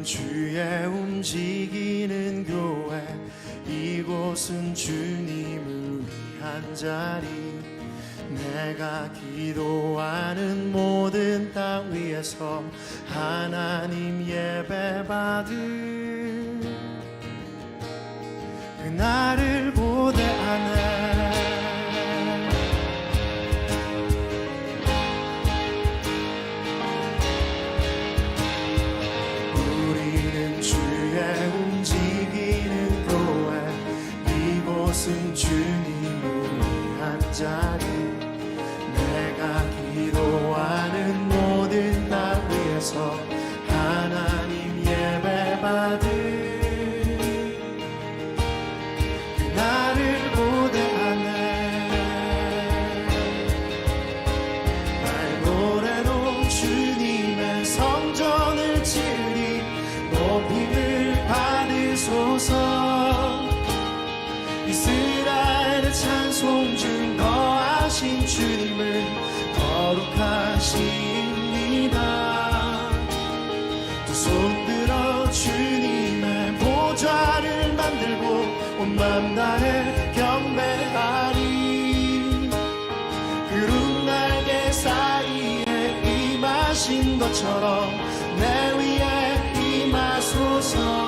주의 움직이는 교회, 이곳은 주님을 위한 자리. 내가 기도하는 모든 땅 위에서 하나님 예배받을 그날을 고대하네. 우리는 주의 움직이는 교회, 이곳은 주님을 위한 자리. 내가 기도하는 모든 땅 위에서 하나님 예배받을 그날을 고대하네. 날 노래로 주님의 성전을 지으리. 높임을 받으소서. 이스라엘의 찬송 중 거하신 주님을 거룩하십니다. 두 손 들어 주님의 보좌를 만들고 온 맘 다해 경배하리. 구름 날개 사이에 임하신 것처럼 내 위에 임하소서.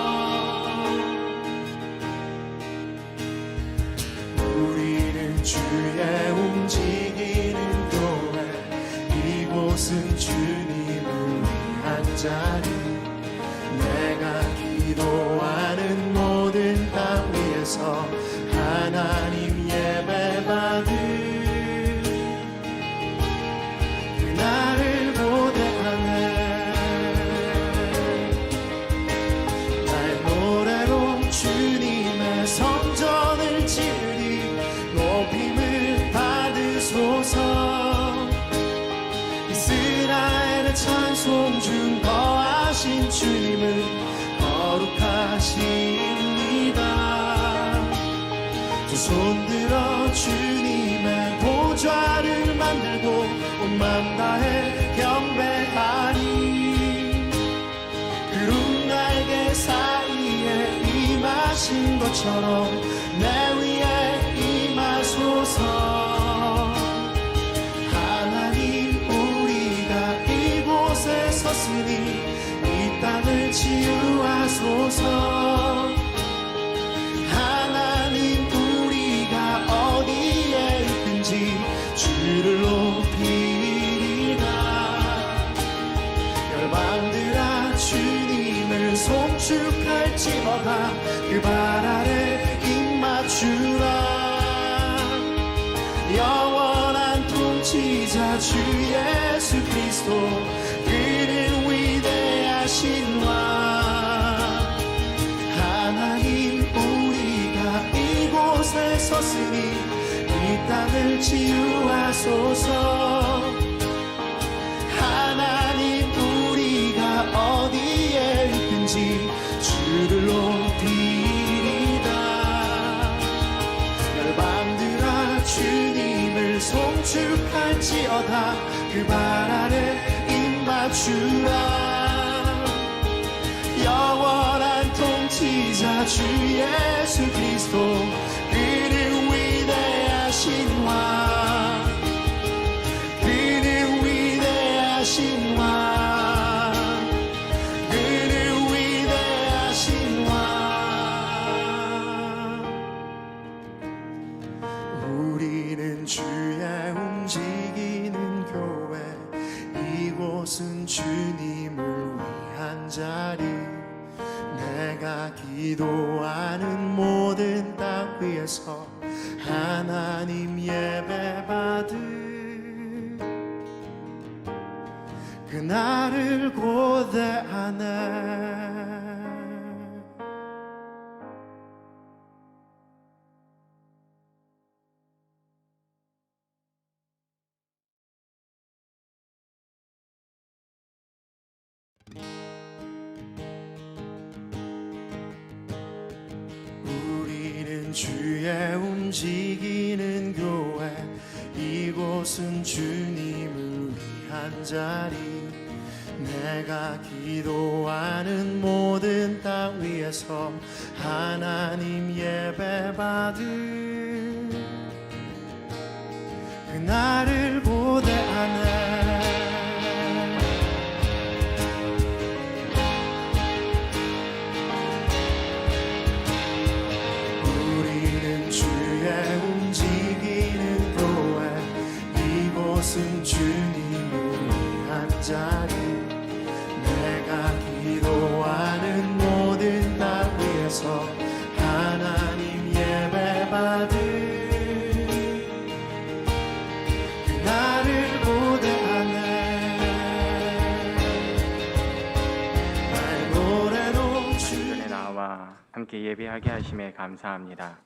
주의 움직이는 교회, 이곳은 주님을 위한 자리. 내가 기도하는 모든 땅 위에서 하나님 예배받을 그날을 고대하네. 날 노래로 주님의 성전을 지으리. 높임을 받으소서. 이스라엘의 찬송 중 거하신 주님을 거룩하십니다. 두 손 들어 주님의 보좌를 만들고 온 맘 다해 경배하리. 구름 날개 사이에 임하신 것처럼 내 위에 임하소서. 하나님, 우리가 이곳에 섰으니 이 땅을 치유하소서. 하나님, 우리가 어디에 있든지 주를 높이리라. 열방들아 주님을 송축할지어다. 그 발 아래 입 맞추라. 영원한 통치자 주 예수 그리스도, 그는 위대하신 왕. 하나님, 우리가 이곳에 섰으니 이 땅을 치유하소서. 하나님, 우리가 어디에 있든지 주를 높이리다. 열방들아 주님을 송축할지어다. 그 발 아래 입 맞추라. 영원한 통치자 주 예수 그리스도, 그는 위대하신 왕. 그는 위대하신 왕. 그는 위대하신 왕. 우리는 주의 움직이는 교회, 이곳은 주님을 위한 자리. 내가 기도하는 모든 땅 위에서 하나님 예배받을 그날을 고대하네. 우리는 주의 움직이는 교회, 이곳은 주님을 위한 자리. 내가 기도하는 모든 땅 위에서 하나님 예배받을 그날을 고대하네. 우리는 주의 움직이는 교회, 이곳은 주님을 위한 자리. 내가 기도하는 모든 땅 위에서 하나님 예배받을 그날을 고대하네. 날 노래로 전에 나와 함께 예배하게 하심에 감사합니다.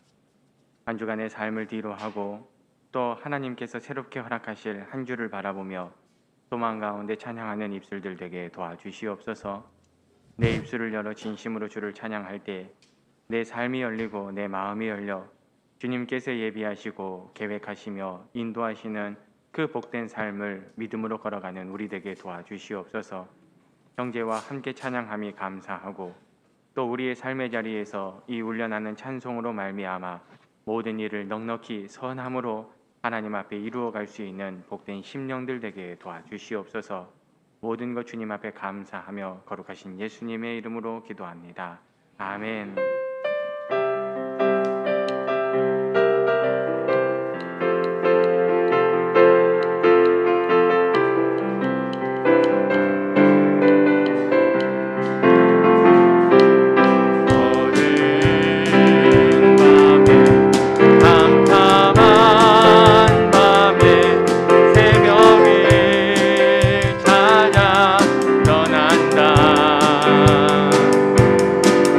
한 주간의 삶을 뒤로하고 또 하나님께서 새롭게 허락하실 한 주를 바라보며 소망 가운데 찬양하는 입술들 되게 도와주시옵소서. 내 입술을 열어 진심으로 주를 찬양할 때 내 삶이 열리고 내 마음이 열려 주님께서 예비하시고 계획하시며 인도하시는 그 복된 삶을 믿음으로 걸어가는 우리 되게 도와주시옵소서. 형제와 함께 찬양함이 감사하고 또 우리의 삶의 자리에서 이 울려나는 찬송으로 말미암아 모든 일을 넉넉히 선함으로 하나님 앞에 이루어갈 수 있는 복된 심령들 되게 도와주시옵소서. 모든 것 주님 앞에 감사하며 거룩하신 예수님의 이름으로 기도합니다. 아멘.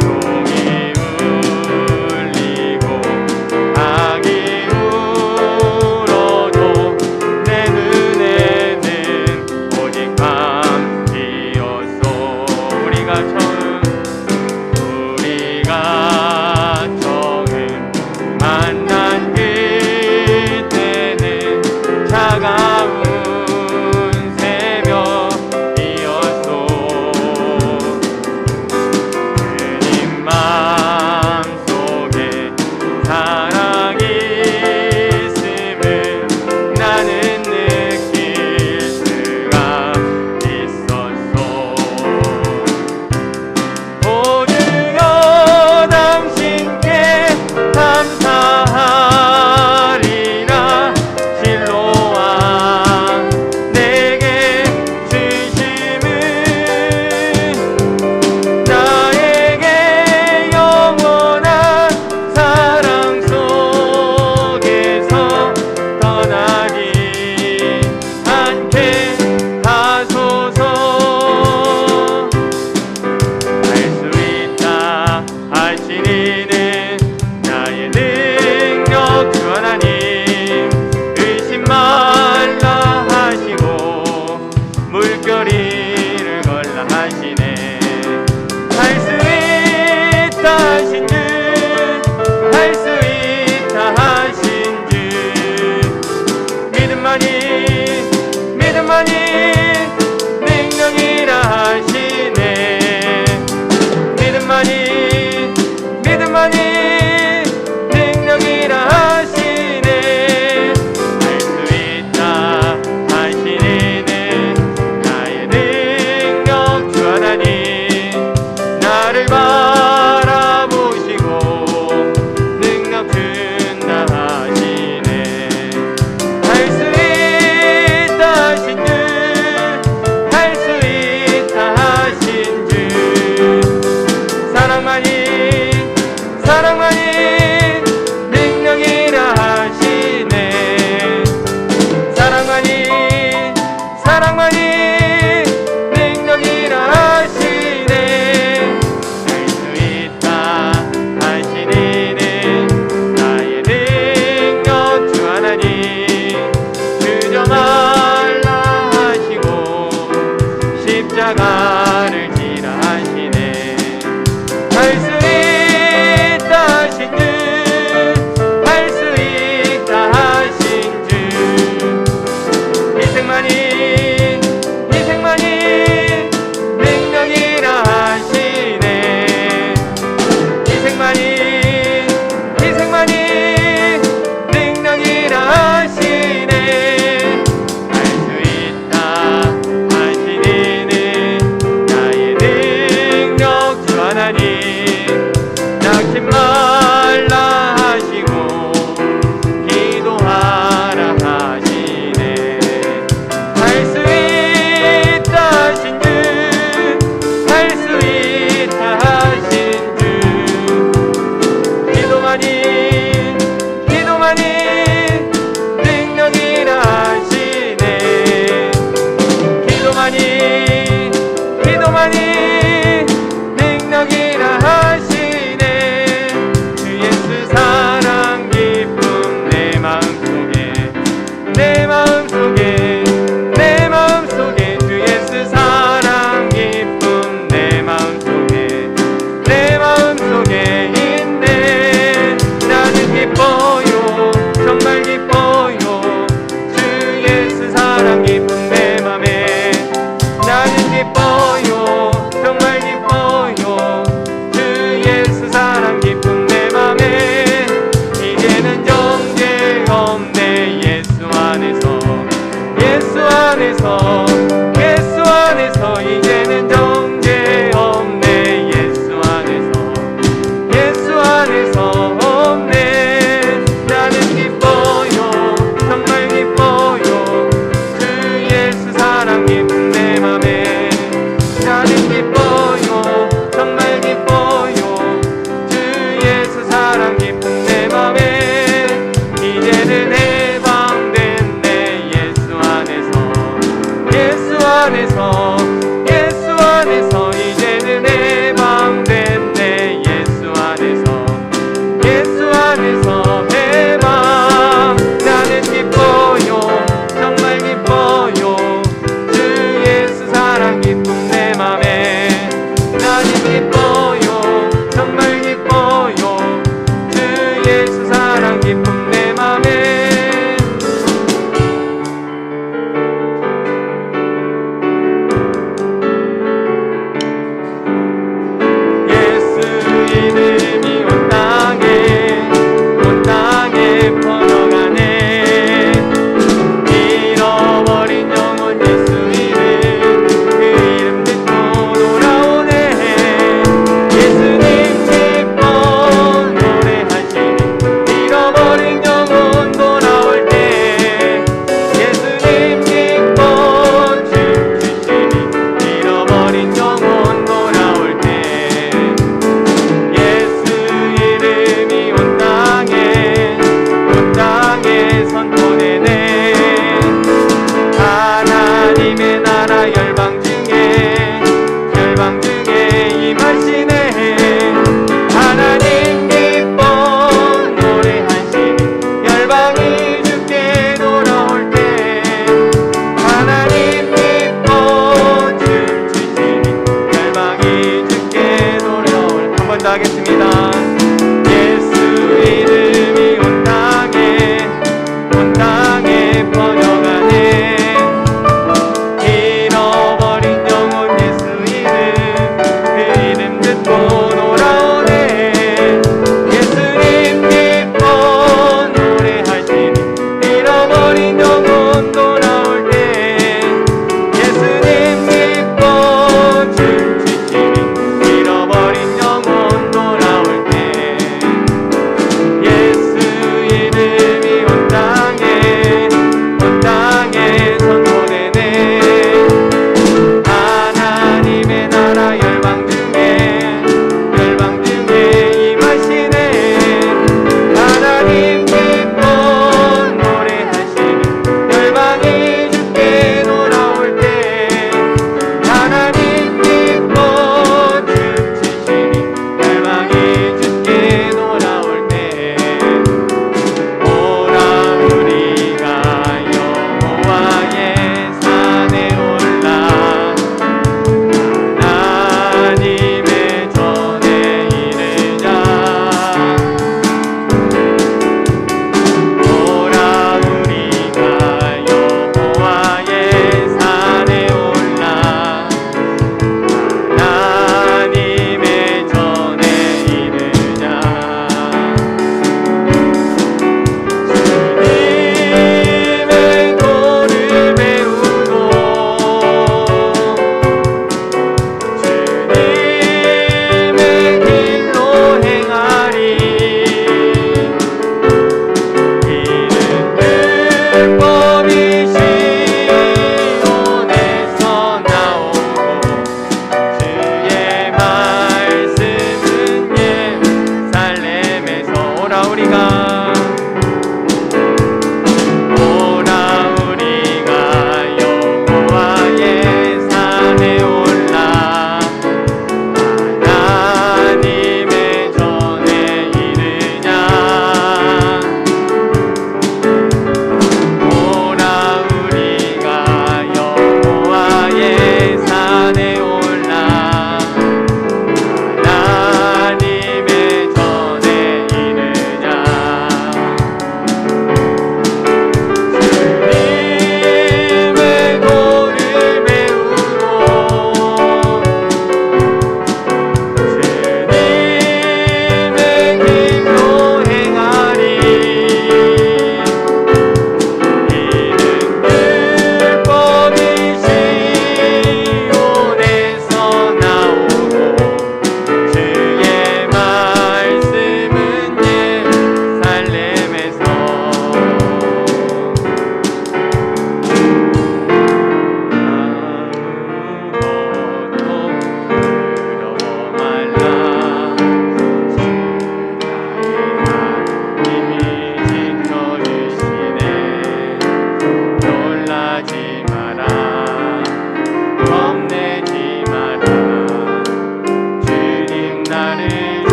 종이 내 마음속에 내 마음속에 주 예수 사랑 기쁨 내 마음속에 내 마음속에 있네. 나는 기뻐요 정말 기뻐요 주 예수 사랑 기쁨 내 맘에. 나는 기뻐요 정말 기뻐요 주 예수 사랑 기쁨 내 맘에. 이제는 정죄 없네 예수 안에서 예수 안에서 예수 안에서. 이제는 정죄 없네 예수 안에서 예수 안에서 없네.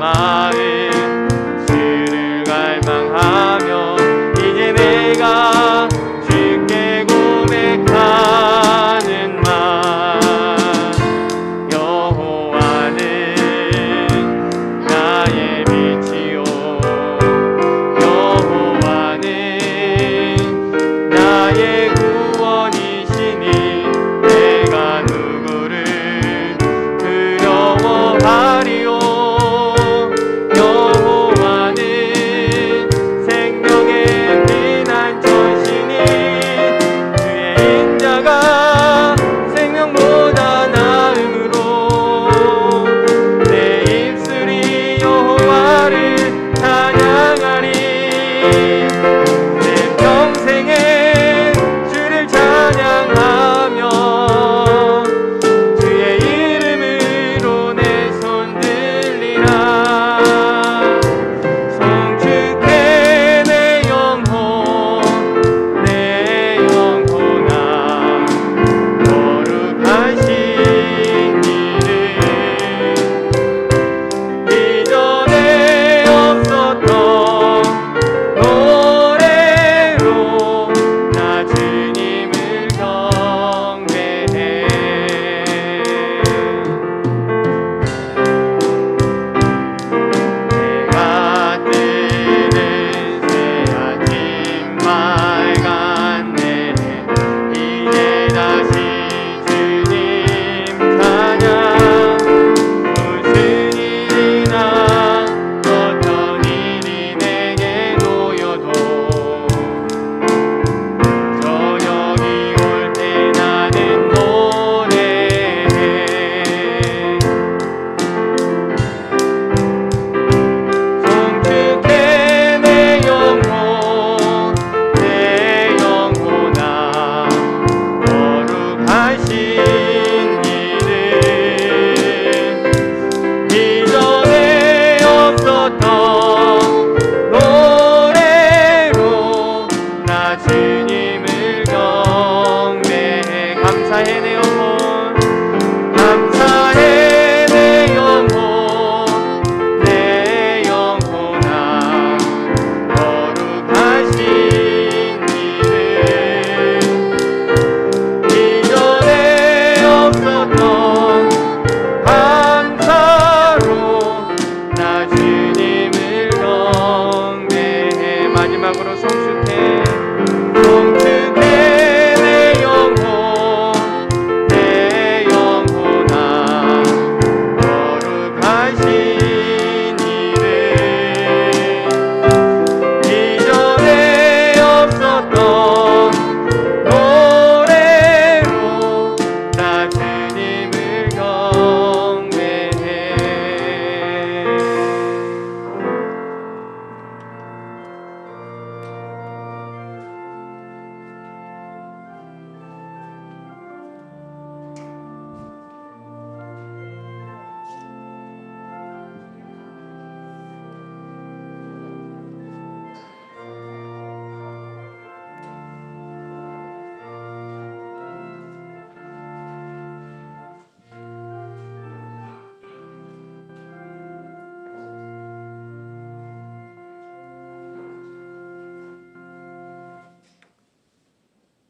마음 주를 갈망하며 이제 내가 주께 고백하는 말 여호와는 나의 빛이요 여호와는 나의 구원이시니 내가 누구를 두려워하리요 여호와는 생명의 피난처시니 주의 인자가 생명보다 나음으로 내 입술이 여호와를 찬양하리 내 평생에 주를 찬양하며 주의 이름으로 내 손 들리라 송축해 내 영혼 내 영혼아 거룩하신 이름 이전에 없었던 노래로 나 주님을 경배해 해가 뜨는 새 아침 맑았네 이제 다시 주님 찬양 무슨 일이나 어떤 일이 내게 놓여도 저녁이 올 때 나는 노래해 송축해 내 영혼 내 영혼아 거룩하신 이름 이전에 없었던 노래로 나 주님을 경배해 감사해 내 영혼 감사해 내 영혼 내 영혼아 거룩하신 이름 이전에 없었던 감사로 나 주님을 경배해 마지막으로 송축해 내 영혼 내 영혼아 거룩하신 이름 이전에 없었던 노래로 나 주님을 경배해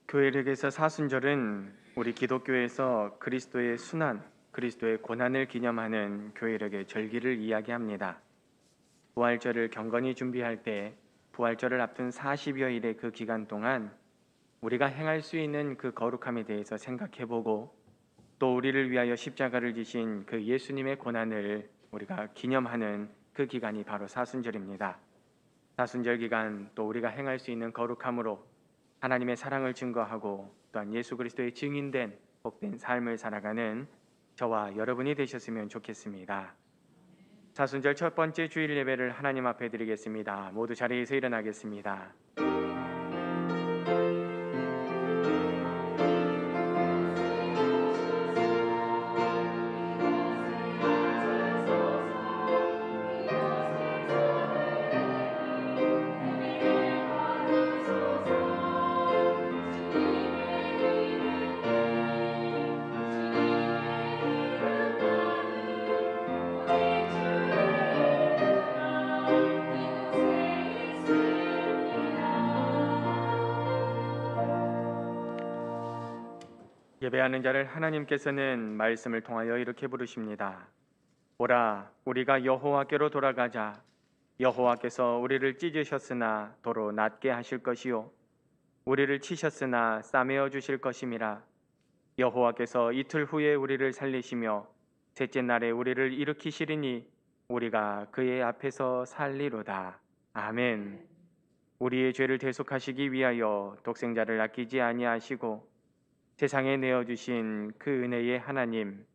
교회력에서 사순절은 우리 기독교에서 그리스도의 순환, 그리스도의 고난을 기념하는 교회력의 절기를 이야기합니다. 부활절을 경건히 준비할 때 부활절을 앞둔 40여일의 그 기간 동안 우리가 행할 수 있는 그 거룩함에 대해서 생각해보고 또 우리를 위하여 십자가를 지신 그 예수님의 고난을 우리가 기념하는 그 기간이 바로 사순절입니다. 사순절 기간 또 우리가 행할 수 있는 거룩함으로 하나님의 사랑을 증거하고 또한 예수 그리스도의 증인된 복된 삶을 살아가는 저와 여러분이 되셨으면 좋겠습니다. 사순절 첫 번째 주일 예배를 하나님 앞에 드리겠습니다. 모두 자리에서 일어나겠습니다. 예배하는 자를 하나님께서는 말씀을 통하여 이렇게 부르십니다. 보라, 우리가 여호와께로 돌아가자. 여호와께서 우리를 찢으셨으나 도로 낫게 하실 것이요 우리를 치셨으나 싸매어 주실 것임이라. 여호와께서 이틀 후에 우리를 살리시며 셋째 날에 우리를 일으키시리니 우리가 그의 앞에서 살리로다. 아멘. 우리의 죄를 대속하시기 위하여 독생자를 아끼지 아니하시고 세상에 내어주신 그 은혜의 하나님,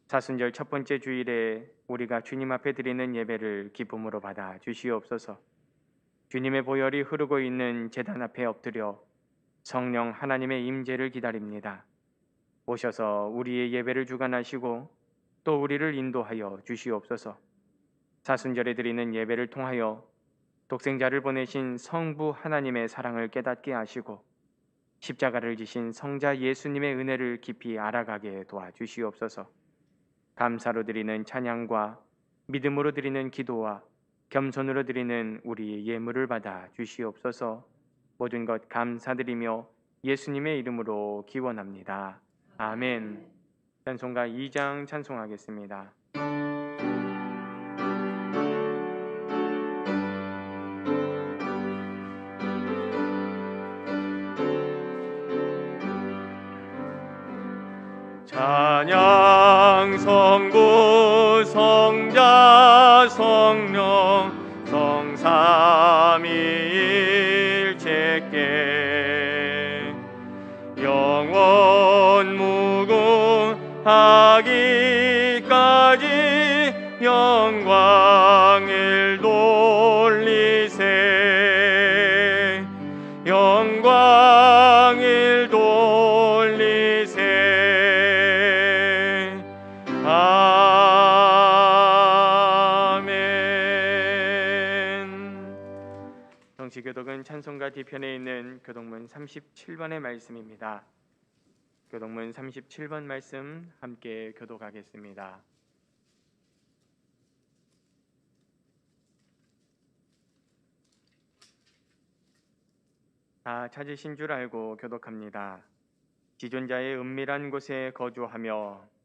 사순절 첫 번째 주일에 우리가 주님 앞에 드리는 예배를 기쁨으로 받아 주시옵소서. 주님의 보혈이 흐르고 있는 제단 앞에 엎드려 성령 하나님의 임재를 기다립니다. 오셔서 우리의 예배를 주관하시고 또 우리를 인도하여 주시옵소서. 사순절에 드리는 예배를 통하여 독생자를 보내신 성부 하나님의 사랑을 깨닫게 하시고 십자가를 지신 성자 예수님의 은혜를 깊이 알아가게 도와주시옵소서. 감사로 드리는 찬양과 믿음으로 드리는 기도와 겸손으로 드리는 우리의 예물을 받아 주시옵소서. 모든 것 감사드리며 예수님의 이름으로 기원합니다. 아멘. 찬송가 2장 찬송하겠습니다. 찬양 성부 성자 성령 성삼위일체께 영원 무궁하기까지 영광을 돌리세 영광을 돌리세 아멘. 정치교독은 찬송가 뒤편에 있는 교독문 37번의 말씀입니다. 교독문 37번 말씀 함께 교독하겠습니다. 다 찾으신 줄 알고 교독합니다. 지존자의 은밀한 곳에 거주하며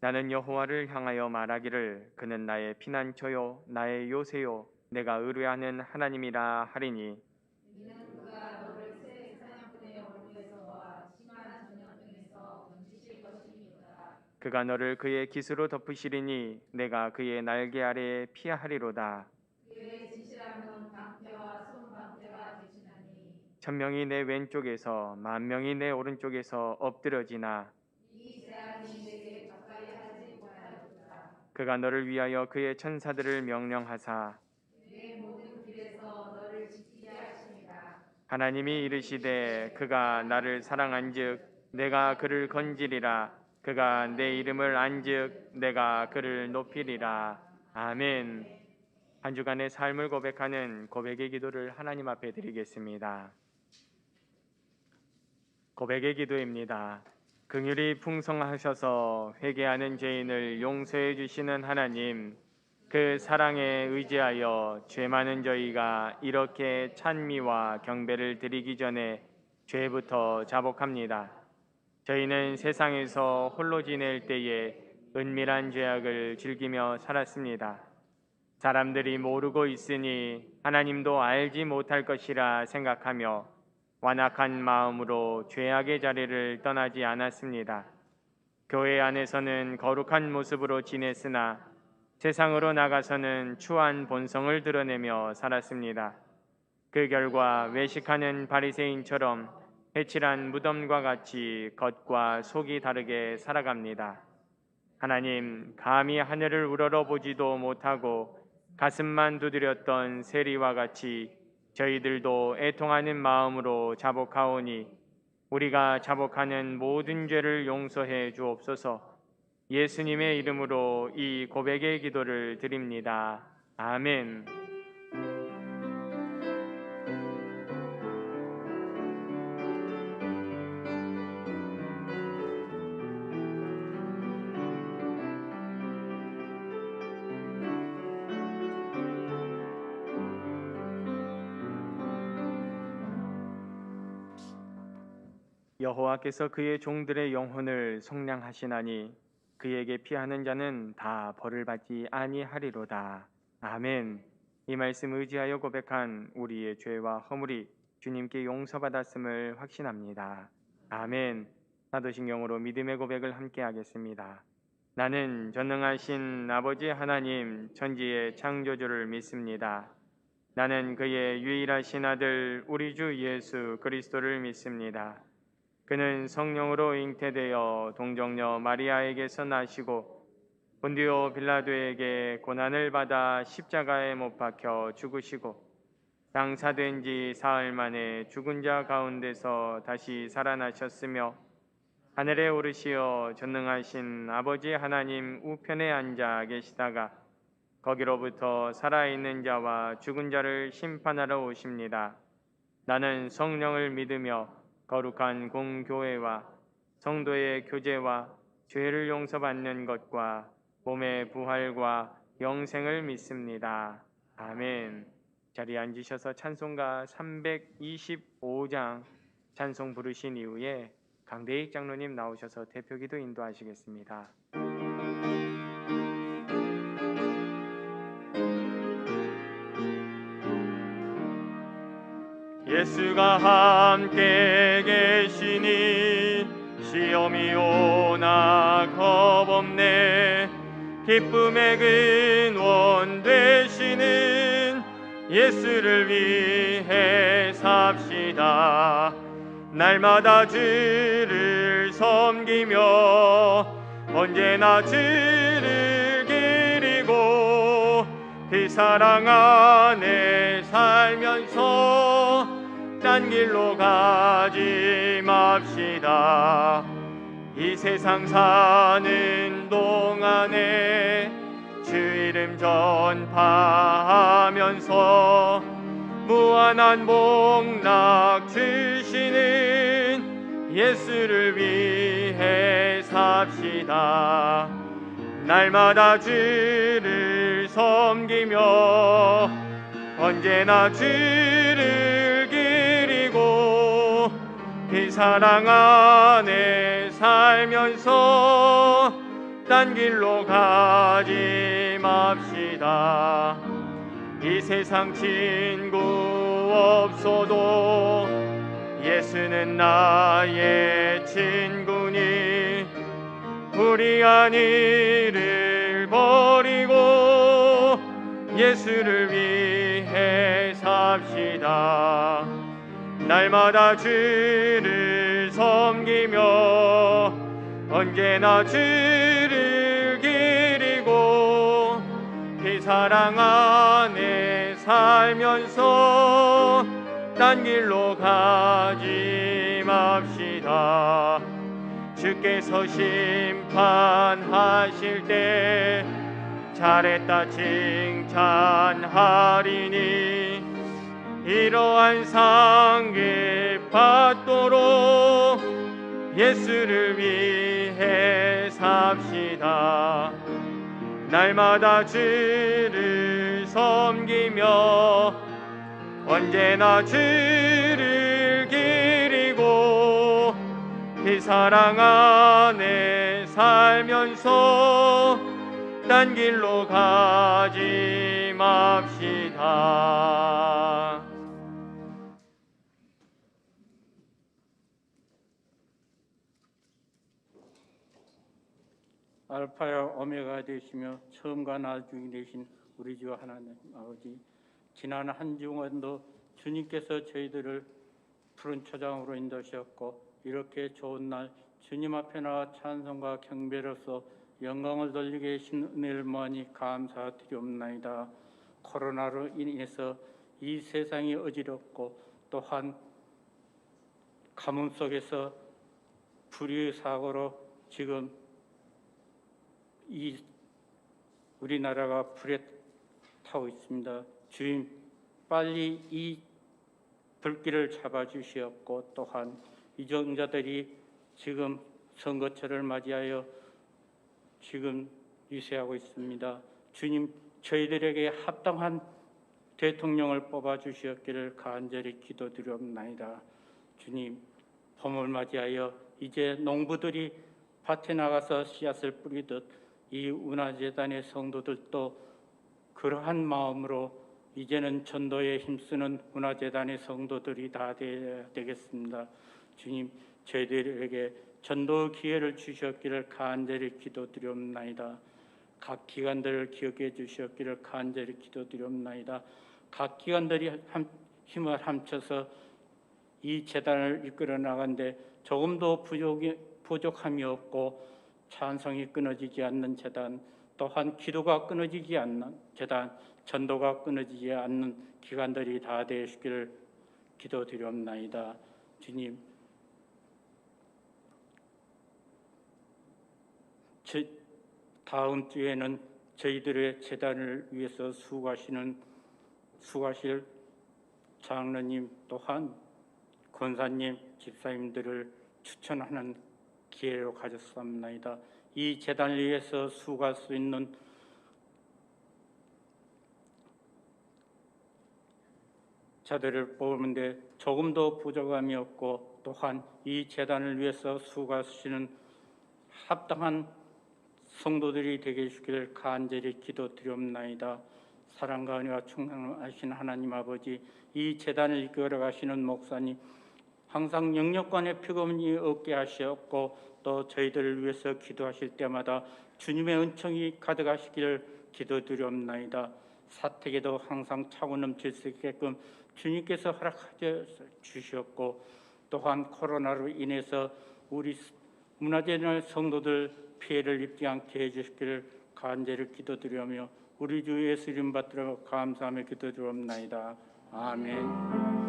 나는 여호와를 향하여 말하기를 그는 나의 피난처요 나의 요새요 내가 의뢰하는 하나님이라 하리니 그가 너를 그의 깃으로 덮으시리니 내가 그의 날개 아래에 피하리로다. 천명이 내 왼쪽에서 만명이 내 오른쪽에서 엎드러지나 그가 너를 위하여 그의 천사들을 명령하사 하나님이 이르시되 그가 나를 사랑한즉 내가 그를 건지리라 그가 내 이름을 안즉 내가 그를 높이리라. 아멘. 한 주간의 삶을 고백하는 고백의 기도를 하나님 앞에 드리겠습니다. 고백의 기도입니다. 긍휼이 풍성하셔서 회개하는 죄인을 용서해 주시는 하나님, 그 사랑에 의지하여 죄 많은 저희가 이렇게 찬미와 경배를 드리기 전에 죄부터 자복합니다. 저희는 세상에서 홀로 지낼 때에 은밀한 죄악을 즐기며 살았습니다. 사람들이 모르고 있으니 하나님도 알지 못할 것이라 생각하며 완악한 마음으로 죄악의 자리를 떠나지 않았습니다. 교회 안에서는 거룩한 모습으로 지냈으나 세상으로 나가서는 추한 본성을 드러내며 살았습니다. 그 결과 외식하는 바리새인처럼 회칠한 무덤과 같이 겉과 속이 다르게 살아갑니다. 하나님, 감히 하늘을 우러러보지도 못하고 가슴만 두드렸던 세리와 같이 저희들도 애통하는 마음으로 자복하오니 우리가 자복하는 모든 죄를 용서해 주옵소서. 예수님의 이름으로 이 고백의 기도를 드립니다. 아멘. 여호와께서 그의 종들의 영혼을 속량하시나니 그에게 피하는 자는 다 벌을 받지 아니하리로다. 아멘. 이 말씀 의지하여 고백한 우리의 죄와 허물이 주님께 용서받았음을 확신합니다. 아멘. 사도신경으로 믿음의 고백을 함께 하겠습니다. 나는 전능하신 아버지 하나님 천지의 창조주를 믿습니다. 나는 그의 유일하신 아들 우리 주 예수 그리스도를 믿습니다. 그는 성령으로 잉태되어 동정녀 마리아에게서 나시고 본디오 빌라도에게 고난을 받아 십자가에 못 박혀 죽으시고 장사된 지 사흘 만에 죽은 자 가운데서 다시 살아나셨으며 하늘에 오르시어 전능하신 아버지 하나님 우편에 앉아 계시다가 거기로부터 살아있는 자와 죽은 자를 심판하러 오십니다. 나는 성령을 믿으며 거룩한 공교회와 성도의 교제와 죄를 용서받는 것과 몸의 부활과 영생을 믿습니다. 아멘. 자리에 앉으셔서 찬송가 325장 찬송 부르신 이후에 강대익 장로님 나오셔서 대표기도 인도하시겠습니다. 예수가 함께 계시니 시험이 오나 겁없네. 기쁨의 근원 되시는 예수를 위해 삽시다. 날마다 주를 섬기며 언제나 주를 기리고 그 사랑 안에 살면서 딴 길로 가지 맙시다. 이 세상 사는 동안에 주 이름 전파하면서 무한한 복락 주시는 예수를 위해 삽시다. 날마다 주를 섬기며 언제나 주를 기리고 그 사랑 안에 살면서 딴 길로 가지 맙시다. 이 세상 친구 없어도 예수는 나의 친구니 불의한 일을 버리고 예수를 위해 삽시다. 날마다 주를 섬기며 언제나 주를 기리고 그 사랑 안에 살면서 딴 길로 가지 맙시다. 주께서 심판하실 때 잘했다 칭찬하리니 이러한 상계 받도록 예수를 위해 삽시다. 날마다 주를 섬기며 언제나 주를 기리고 그 사랑 안에 살면서 딴 길로 가지 맙시다. 알파여 오메가 되시며 처음과 나중이 되신 우리 주 하나님 아버지, 지난 한 주간도 주님께서 저희들을 푸른 초장으로 인도하셨고 이렇게 좋은 날 주님 앞에 나와 찬송과 경배로서 영광을 돌리게 하신 은혜를 많이 감사드리옵나이다. 코로나로 인해서 이 세상이 어지럽고 또한 가뭄 속에서 불의의 사고로 지금 이 우리나라가 불에 타고 있습니다. 주님, 빨리 이 불길을 잡아주시옵고 또한 이정자들이 지금 선거철을 맞이하여 지금 유세하고 있습니다. 주님, 저희들에게 합당한 대통령을 뽑아주시옵기를 간절히 기도드리옵나이다. 주님, 봄을 맞이하여 이제 농부들이 밭에 나가서 씨앗을 뿌리듯 이 운하재단의 성도들도 그러한 마음으로 이제는 전도에 힘쓰는 운하재단의 성도들이 다 되겠습니다. 주님, 저희들에게 전도 기회를 주셨기를 간절히 기도드리옵나이다. 각 기관들을 기억해 주셨기를 간절히 기도드리옵나이다. 각 기관들이 힘을 합쳐서 이 재단을 이끌어 나가는데 조금도 부족함이 없고 찬성이 끊어지지 않는 재단, 또한 기도가 끊어지지 않는 재단, 전도가 끊어지지 않는 기관들이 다 되시기를 기도드리옵나이다. 주님, 다음 주에는 저희들의 재단을 위해서 수고하실 장로님 또한 권사님, 집사님들을 추천하는 기회로 가졌습니다. 이 재단을 위해서 수고할 수 있는 자들을 뽑는데 조금도 부족함이 없고 또한 이 재단을 위해서 수고하시는 합당한 성도들이 되게 해주기를 간절히 기도드리옵나이다. 사랑과 은혜와 충만하신 하나님 아버지, 이 재단을 이끌어 가시는 목사님 항상 영역간의 피곤이 없게 하셨고 또 저희들을 위해서 기도하실 때마다 주님의 은총이 가득하시기를 기도드리옵나이다. 사택에도 항상 차고 넘칠 수 있게끔 주님께서 허락하여 주셨고 또한 코로나로 인해서 우리 문화재단 성도들 피해를 입지 않게 해주시기를 간절히 기도드리며 우리 주 예수 이름 받들어 감사하며 기도드리옵나이다. 아멘.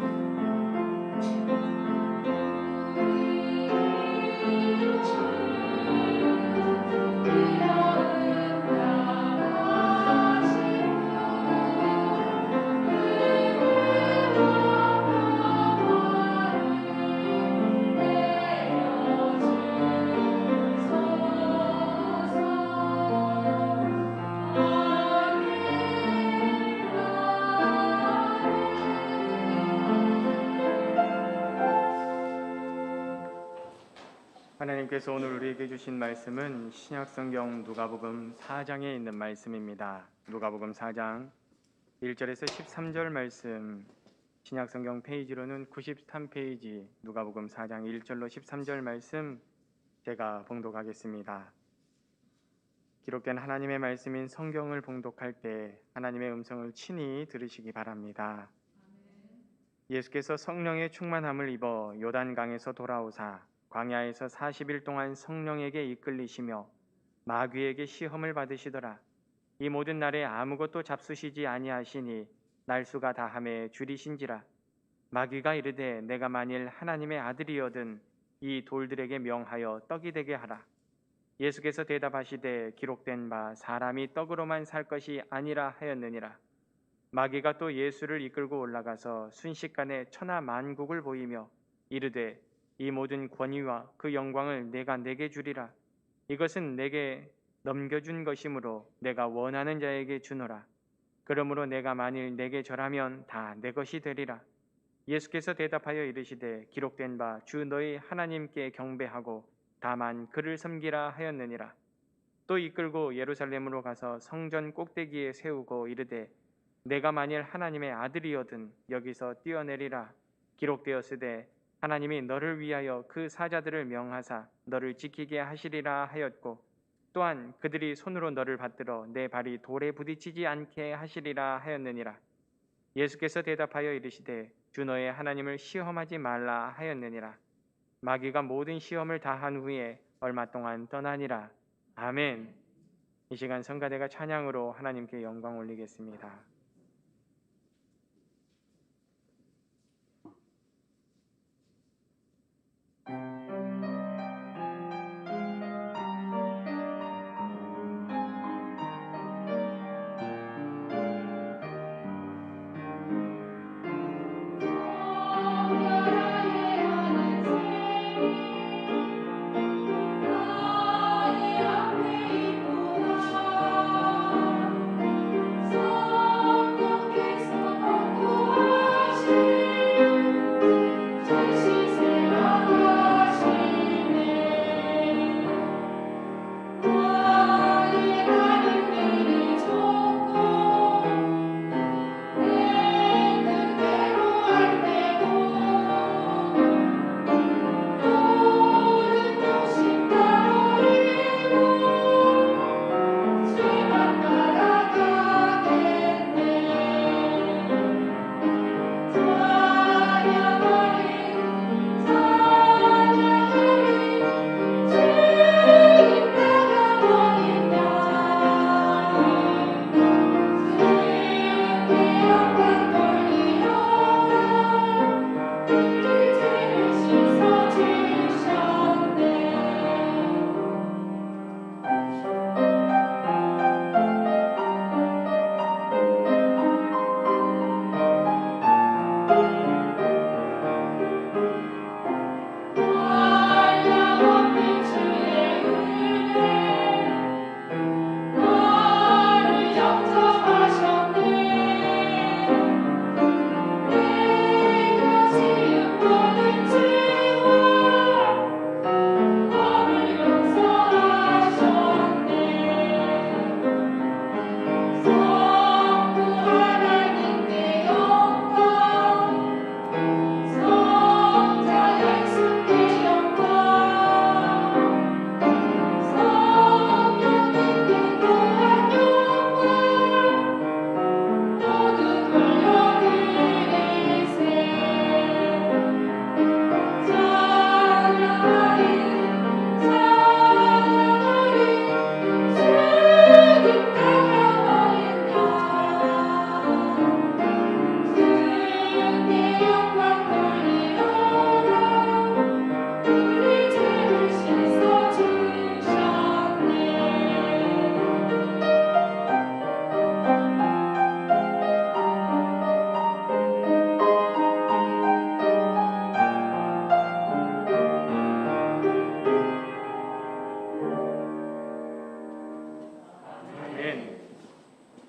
하나님께서 오늘 우리에게 주신 말씀은 신약성경 누가복음 4장에 있는 말씀입니다. 누가복음 4장 1절에서 13절 말씀, 신약성경 페이지로는 93페이지 누가복음 4장 1절로 13절 말씀 제가 봉독하겠습니다. 기록된 하나님의 말씀인 성경을 봉독할 때 하나님의 음성을 친히 들으시기 바랍니다. 예수께서 성령의 충만함을 입어 요단강에서 돌아오사 광야에서 40일 동안 성령에게 이끌리시며 마귀에게 시험을 받으시더라. 이 모든 날에 아무것도 잡수시지 아니하시니 날수가 다함에 줄이신지라. 마귀가 이르되 내가 만일 하나님의 아들이거든 이 돌들에게 명하여 떡이 되게 하라. 예수께서 대답하시되 기록된 바 사람이 떡으로만 살 것이 아니라 하였느니라. 마귀가 또 예수를 이끌고 올라가서 순식간에 천하 만국을 보이며 이르되 이 모든 권위와 그 영광을 내가 내게 주리라. 이것은 내게 넘겨준 것이므로 내가 원하는 자에게 주노라. 그러므로 내가 만일 내게 절하면 다 내 것이 되리라. 예수께서 대답하여 이르시되 기록된 바 주 너희 하나님께 경배하고 다만 그를 섬기라 하였느니라. 또 이끌고 예루살렘으로 가서 성전 꼭대기에 세우고 이르되 내가 만일 하나님의 아들이거든 여기서 뛰어내리라. 기록되었으되 하나님이 너를 위하여 그 사자들을 명하사 너를 지키게 하시리라 하였고 또한 그들이 손으로 너를 받들어 내 발이 돌에 부딪히지 않게 하시리라 하였느니라. 예수께서 대답하여 이르시되 주 너의 하나님을 시험하지 말라 하였느니라. 마귀가 모든 시험을 다한 후에 얼마 동안 떠나니라. 아멘. 이 시간 성가대가 찬양으로 하나님께 영광 올리겠습니다. 소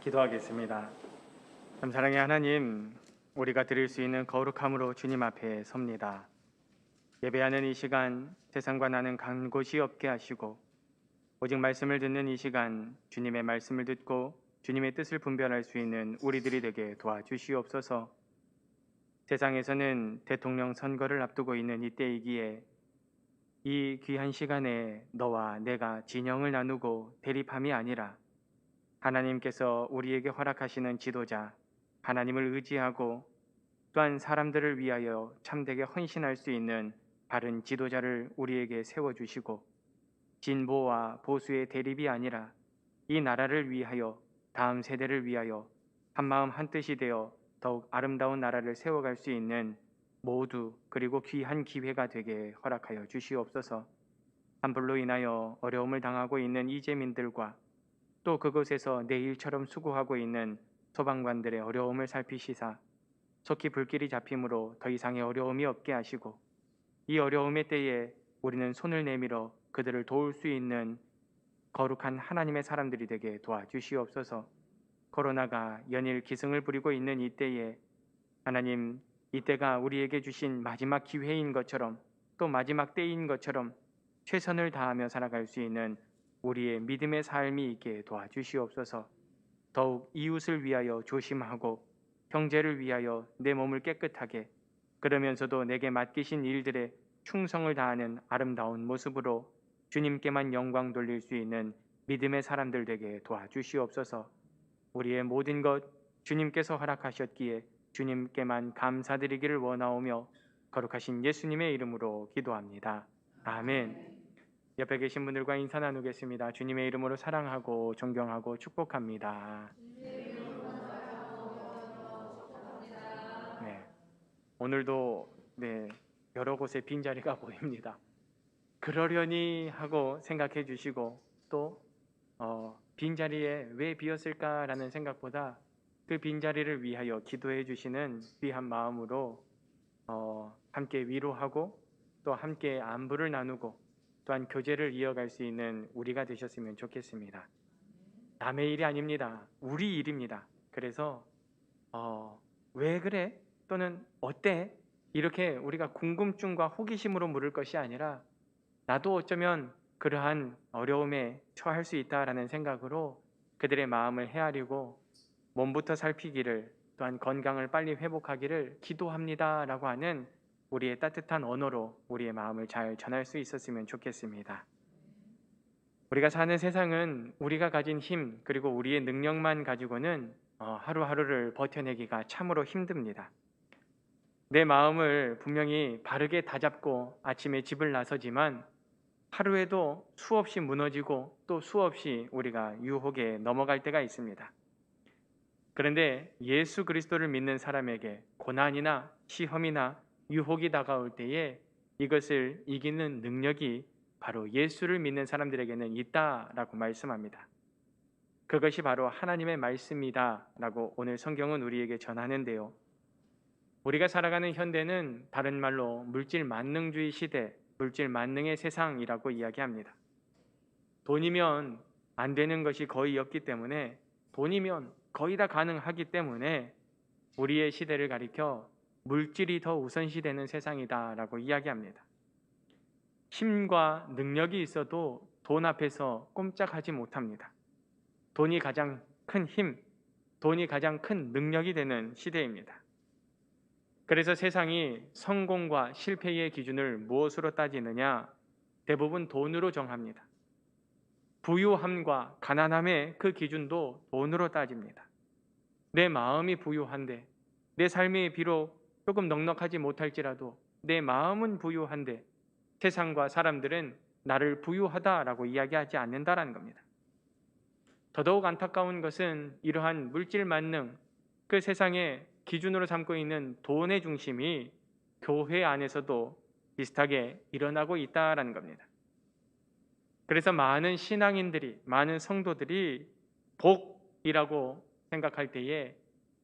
기도하겠습니다. 참 사랑의 하나님, 우리가 드릴 수 있는 거룩함으로 주님 앞에 섭니다. 예배하는 이 시간 세상과 나는 간 곳이 없게 하시고 오직 말씀을 듣는 이 시간 주님의 말씀을 듣고 주님의 뜻을 분별할 수 있는 우리들이 되게 도와주시옵소서. 세상에서는 대통령 선거를 앞두고 있는 이때이기에 이 귀한 시간에 너와 내가 진영을 나누고 대립함이 아니라 하나님께서 우리에게 허락하시는 지도자, 하나님을 의지하고 또한 사람들을 위하여 참되게 헌신할 수 있는 바른 지도자를 우리에게 세워주시고 진보와 보수의 대립이 아니라 이 나라를 위하여 다음 세대를 위하여 한마음 한뜻이 되어 더욱 아름다운 나라를 세워갈 수 있는 모두 그리고 귀한 기회가 되게 허락하여 주시옵소서. 한불로 인하여 어려움을 당하고 있는 이재민들과 또 그곳에서 내일처럼 수고하고 있는 소방관들의 어려움을 살피시사 속히 불길이 잡힘으로 더 이상의 어려움이 없게 하시고 이 어려움의 때에 우리는 손을 내밀어 그들을 도울 수 있는 거룩한 하나님의 사람들이 되게 도와주시옵소서. 코로나가 연일 기승을 부리고 있는 이때에 하나님, 이때가 우리에게 주신 마지막 기회인 것처럼 또 마지막 때인 것처럼 최선을 다하며 살아갈 수 있는 우리의 믿음의 삶이 있게 도와주시옵소서. 더욱 이웃을 위하여 조심하고 형제를 위하여 내 몸을 깨끗하게 그러면서도 내게 맡기신 일들에 충성을 다하는 아름다운 모습으로 주님께만 영광 돌릴 수 있는 믿음의 사람들 되게 도와주시옵소서. 우리의 모든 것 주님께서 허락하셨기에 주님께만 감사드리기를 원하오며 거룩하신 예수님의 이름으로 기도합니다. 아멘. 옆에 계신 분들과 인사 나누겠습니다. 주님의 이름으로 사랑하고 존경하고 축복합니다. 네, 오늘도 여러 곳에 빈자리가 보입니다. 그러려니 하고 생각해 주시고 또 빈자리에 왜 비었을까라는 생각보다 그 빈자리를 위하여 기도해 주시는 귀한 마음으로 함께 위로하고 또 함께 안부를 나누고 또한 교제를 이어갈 수 있는 우리가 되셨으면 좋겠습니다. 남의 일이 아닙니다. 우리 일입니다. 그래서 왜 그래? 또는 어때? 이렇게 우리가 궁금증과 호기심으로 물을 것이 아니라 나도 어쩌면 그러한 어려움에 처할 수 있다라는 생각으로 그들의 마음을 헤아리고 몸부터 살피기를 또한 건강을 빨리 회복하기를 기도합니다라고 하는 우리의 따뜻한 언어로 우리의 마음을 잘 전할 수 있었으면 좋겠습니다. 우리가 사는 세상은 우리가 가진 힘 그리고 우리의 능력만 가지고는 하루하루를 버텨내기가 참으로 힘듭니다. 내 마음을 분명히 바르게 다잡고 아침에 집을 나서지만 하루에도 수없이 무너지고 또 수없이 우리가 유혹에 넘어갈 때가 있습니다. 그런데 예수 그리스도를 믿는 사람에게 고난이나 시험이나 유혹이 다가올 때에 이것을 이기는 능력이 바로 예수를 믿는 사람들에게는 있다라고 말씀합니다. 그것이 바로 하나님의 말씀이다라고 오늘 성경은 우리에게 전하는데요. 우리가 살아가는 현대는 다른 말로 물질 만능주의 시대, 물질 만능의 세상이라고 이야기합니다. 돈이면 안 되는 것이 거의 없기 때문에 돈이면 거의 다 가능하기 때문에 우리의 시대를 가리켜 물질이 더 우선시되는 세상이다라고 이야기합니다. 힘과 능력이 있어도 돈 앞에서 꼼짝하지 못합니다. 돈이 가장 큰 힘, 돈이 가장 큰 능력이 되는 시대입니다. 그래서 세상이 성공과 실패의 기준을 무엇으로 따지느냐? 대부분 돈으로 정합니다. 부유함과 가난함의 그 기준도 돈으로 따집니다. 내 마음이 부유한데 내 삶이 비록 조금 넉넉하지 못할지라도 내 마음은 부유한데 세상과 사람들은 나를 부유하다라고 이야기하지 않는다라는 겁니다. 더더욱 안타까운 것은 이러한 물질 만능, 그 세상의 기준으로 삼고 있는 돈의 중심이 교회 안에서도 비슷하게 일어나고 있다라는 겁니다. 그래서 많은 신앙인들이, 많은 성도들이 복이라고 생각할 때에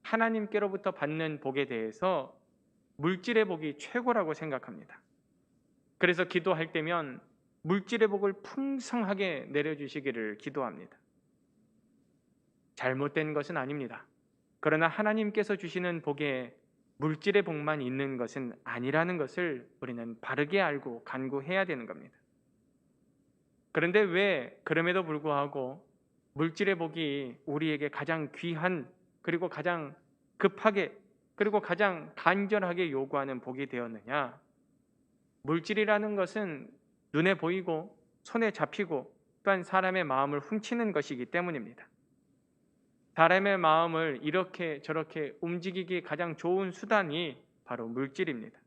하나님께로부터 받는 복에 대해서 물질의 복이 최고라고 생각합니다. 그래서 기도할 때면 물질의 복을 풍성하게 내려주시기를 기도합니다. 잘못된 것은 아닙니다. 그러나 하나님께서 주시는 복에 물질의 복만 있는 것은 아니라는 것을 우리는 바르게 알고 간구해야 되는 겁니다. 그런데 왜 그럼에도 불구하고 물질의 복이 우리에게 가장 귀한, 그리고 가장 급하게, 그리고 가장 간절하게 요구하는 복이 되었느냐? 물질이라는 것은 눈에 보이고 손에 잡히고 또한 사람의 마음을 훔치는 것이기 때문입니다. 사람의 마음을 이렇게 저렇게 움직이기 가장 좋은 수단이 바로 물질입니다.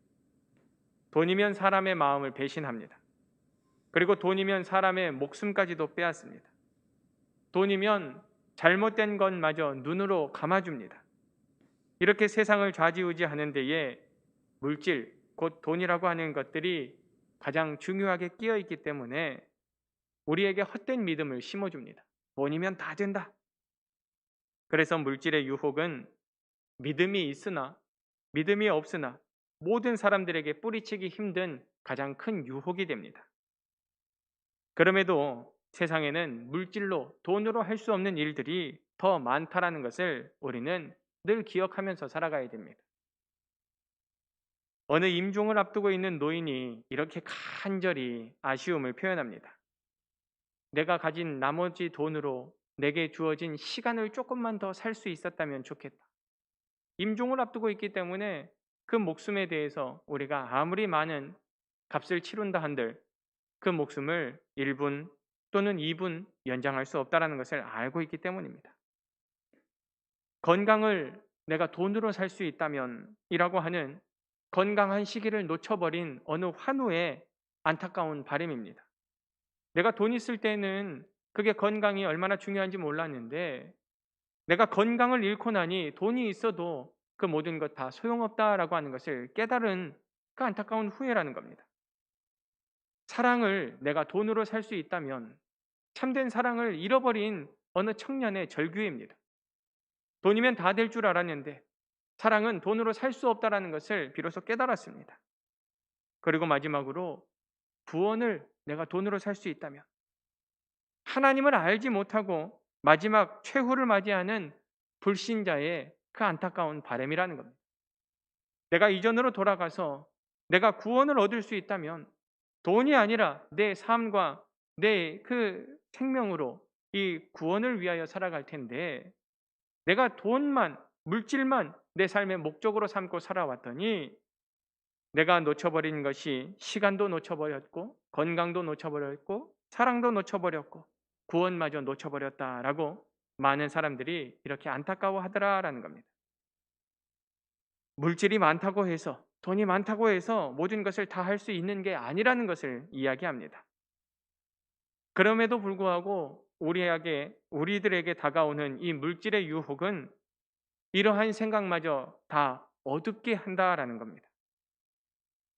돈이면 사람의 마음을 배신합니다. 그리고 돈이면 사람의 목숨까지도 빼앗습니다. 돈이면 잘못된 것마저 눈으로 감아줍니다. 이렇게 세상을 좌지우지하는 데에 물질, 곧 돈이라고 하는 것들이 가장 중요하게 끼어 있기 때문에 우리에게 헛된 믿음을 심어줍니다. 돈이면 다 된다. 그래서 물질의 유혹은 믿음이 있으나 믿음이 없으나 모든 사람들에게 뿌리치기 힘든 가장 큰 유혹이 됩니다. 그럼에도 세상에는 물질로, 돈으로 할 수 없는 일들이 더 많다라는 것을 우리는 늘 기억하면서 살아가야 됩니다. 어느 임종을 앞두고 있는 노인이 이렇게 간절히 아쉬움을 표현합니다. 내가 가진 나머지 돈으로 내게 주어진 시간을 조금만 더 살 수 있었다면 좋겠다. 임종을 앞두고 있기 때문에 그 목숨에 대해서 우리가 아무리 많은 값을 치룬다 한들 그 목숨을 1분 또는 2분 연장할 수 없다는 것을 알고 있기 때문입니다. 건강을 내가 돈으로 살 수 있다면 이라고 하는 건강한 시기를 놓쳐버린 어느 환우의 안타까운 바람입니다. 내가 돈 있을 때는 그게 건강이 얼마나 중요한지 몰랐는데 내가 건강을 잃고 나니 돈이 있어도 그 모든 것 다 소용없다라고 하는 것을 깨달은 그 안타까운 후회라는 겁니다. 사랑을 내가 돈으로 살 수 있다면 참된 사랑을 잃어버린 어느 청년의 절규입니다. 돈이면 다 될 줄 알았는데 사랑은 돈으로 살 수 없다라는 것을 비로소 깨달았습니다. 그리고 마지막으로 구원을 내가 돈으로 살 수 있다면 하나님을 알지 못하고 마지막 최후를 맞이하는 불신자의 그 안타까운 바람이라는 겁니다. 내가 이전으로 돌아가서 내가 구원을 얻을 수 있다면 돈이 아니라 내 삶과 내 그 생명으로 이 구원을 위하여 살아갈 텐데 내가 돈만, 물질만 내 삶의 목적으로 삼고 살아왔더니 내가 놓쳐버린 것이 시간도 놓쳐버렸고 건강도 놓쳐버렸고 사랑도 놓쳐버렸고 구원마저 놓쳐버렸다라고 많은 사람들이 이렇게 안타까워하더라라는 겁니다. 물질이 많다고 해서, 돈이 많다고 해서 모든 것을 다 할 수 있는 게 아니라는 것을 이야기합니다. 그럼에도 불구하고 우리들에게 다가오는 이 물질의 유혹은 이러한 생각마저 다 어둡게 한다라는 겁니다.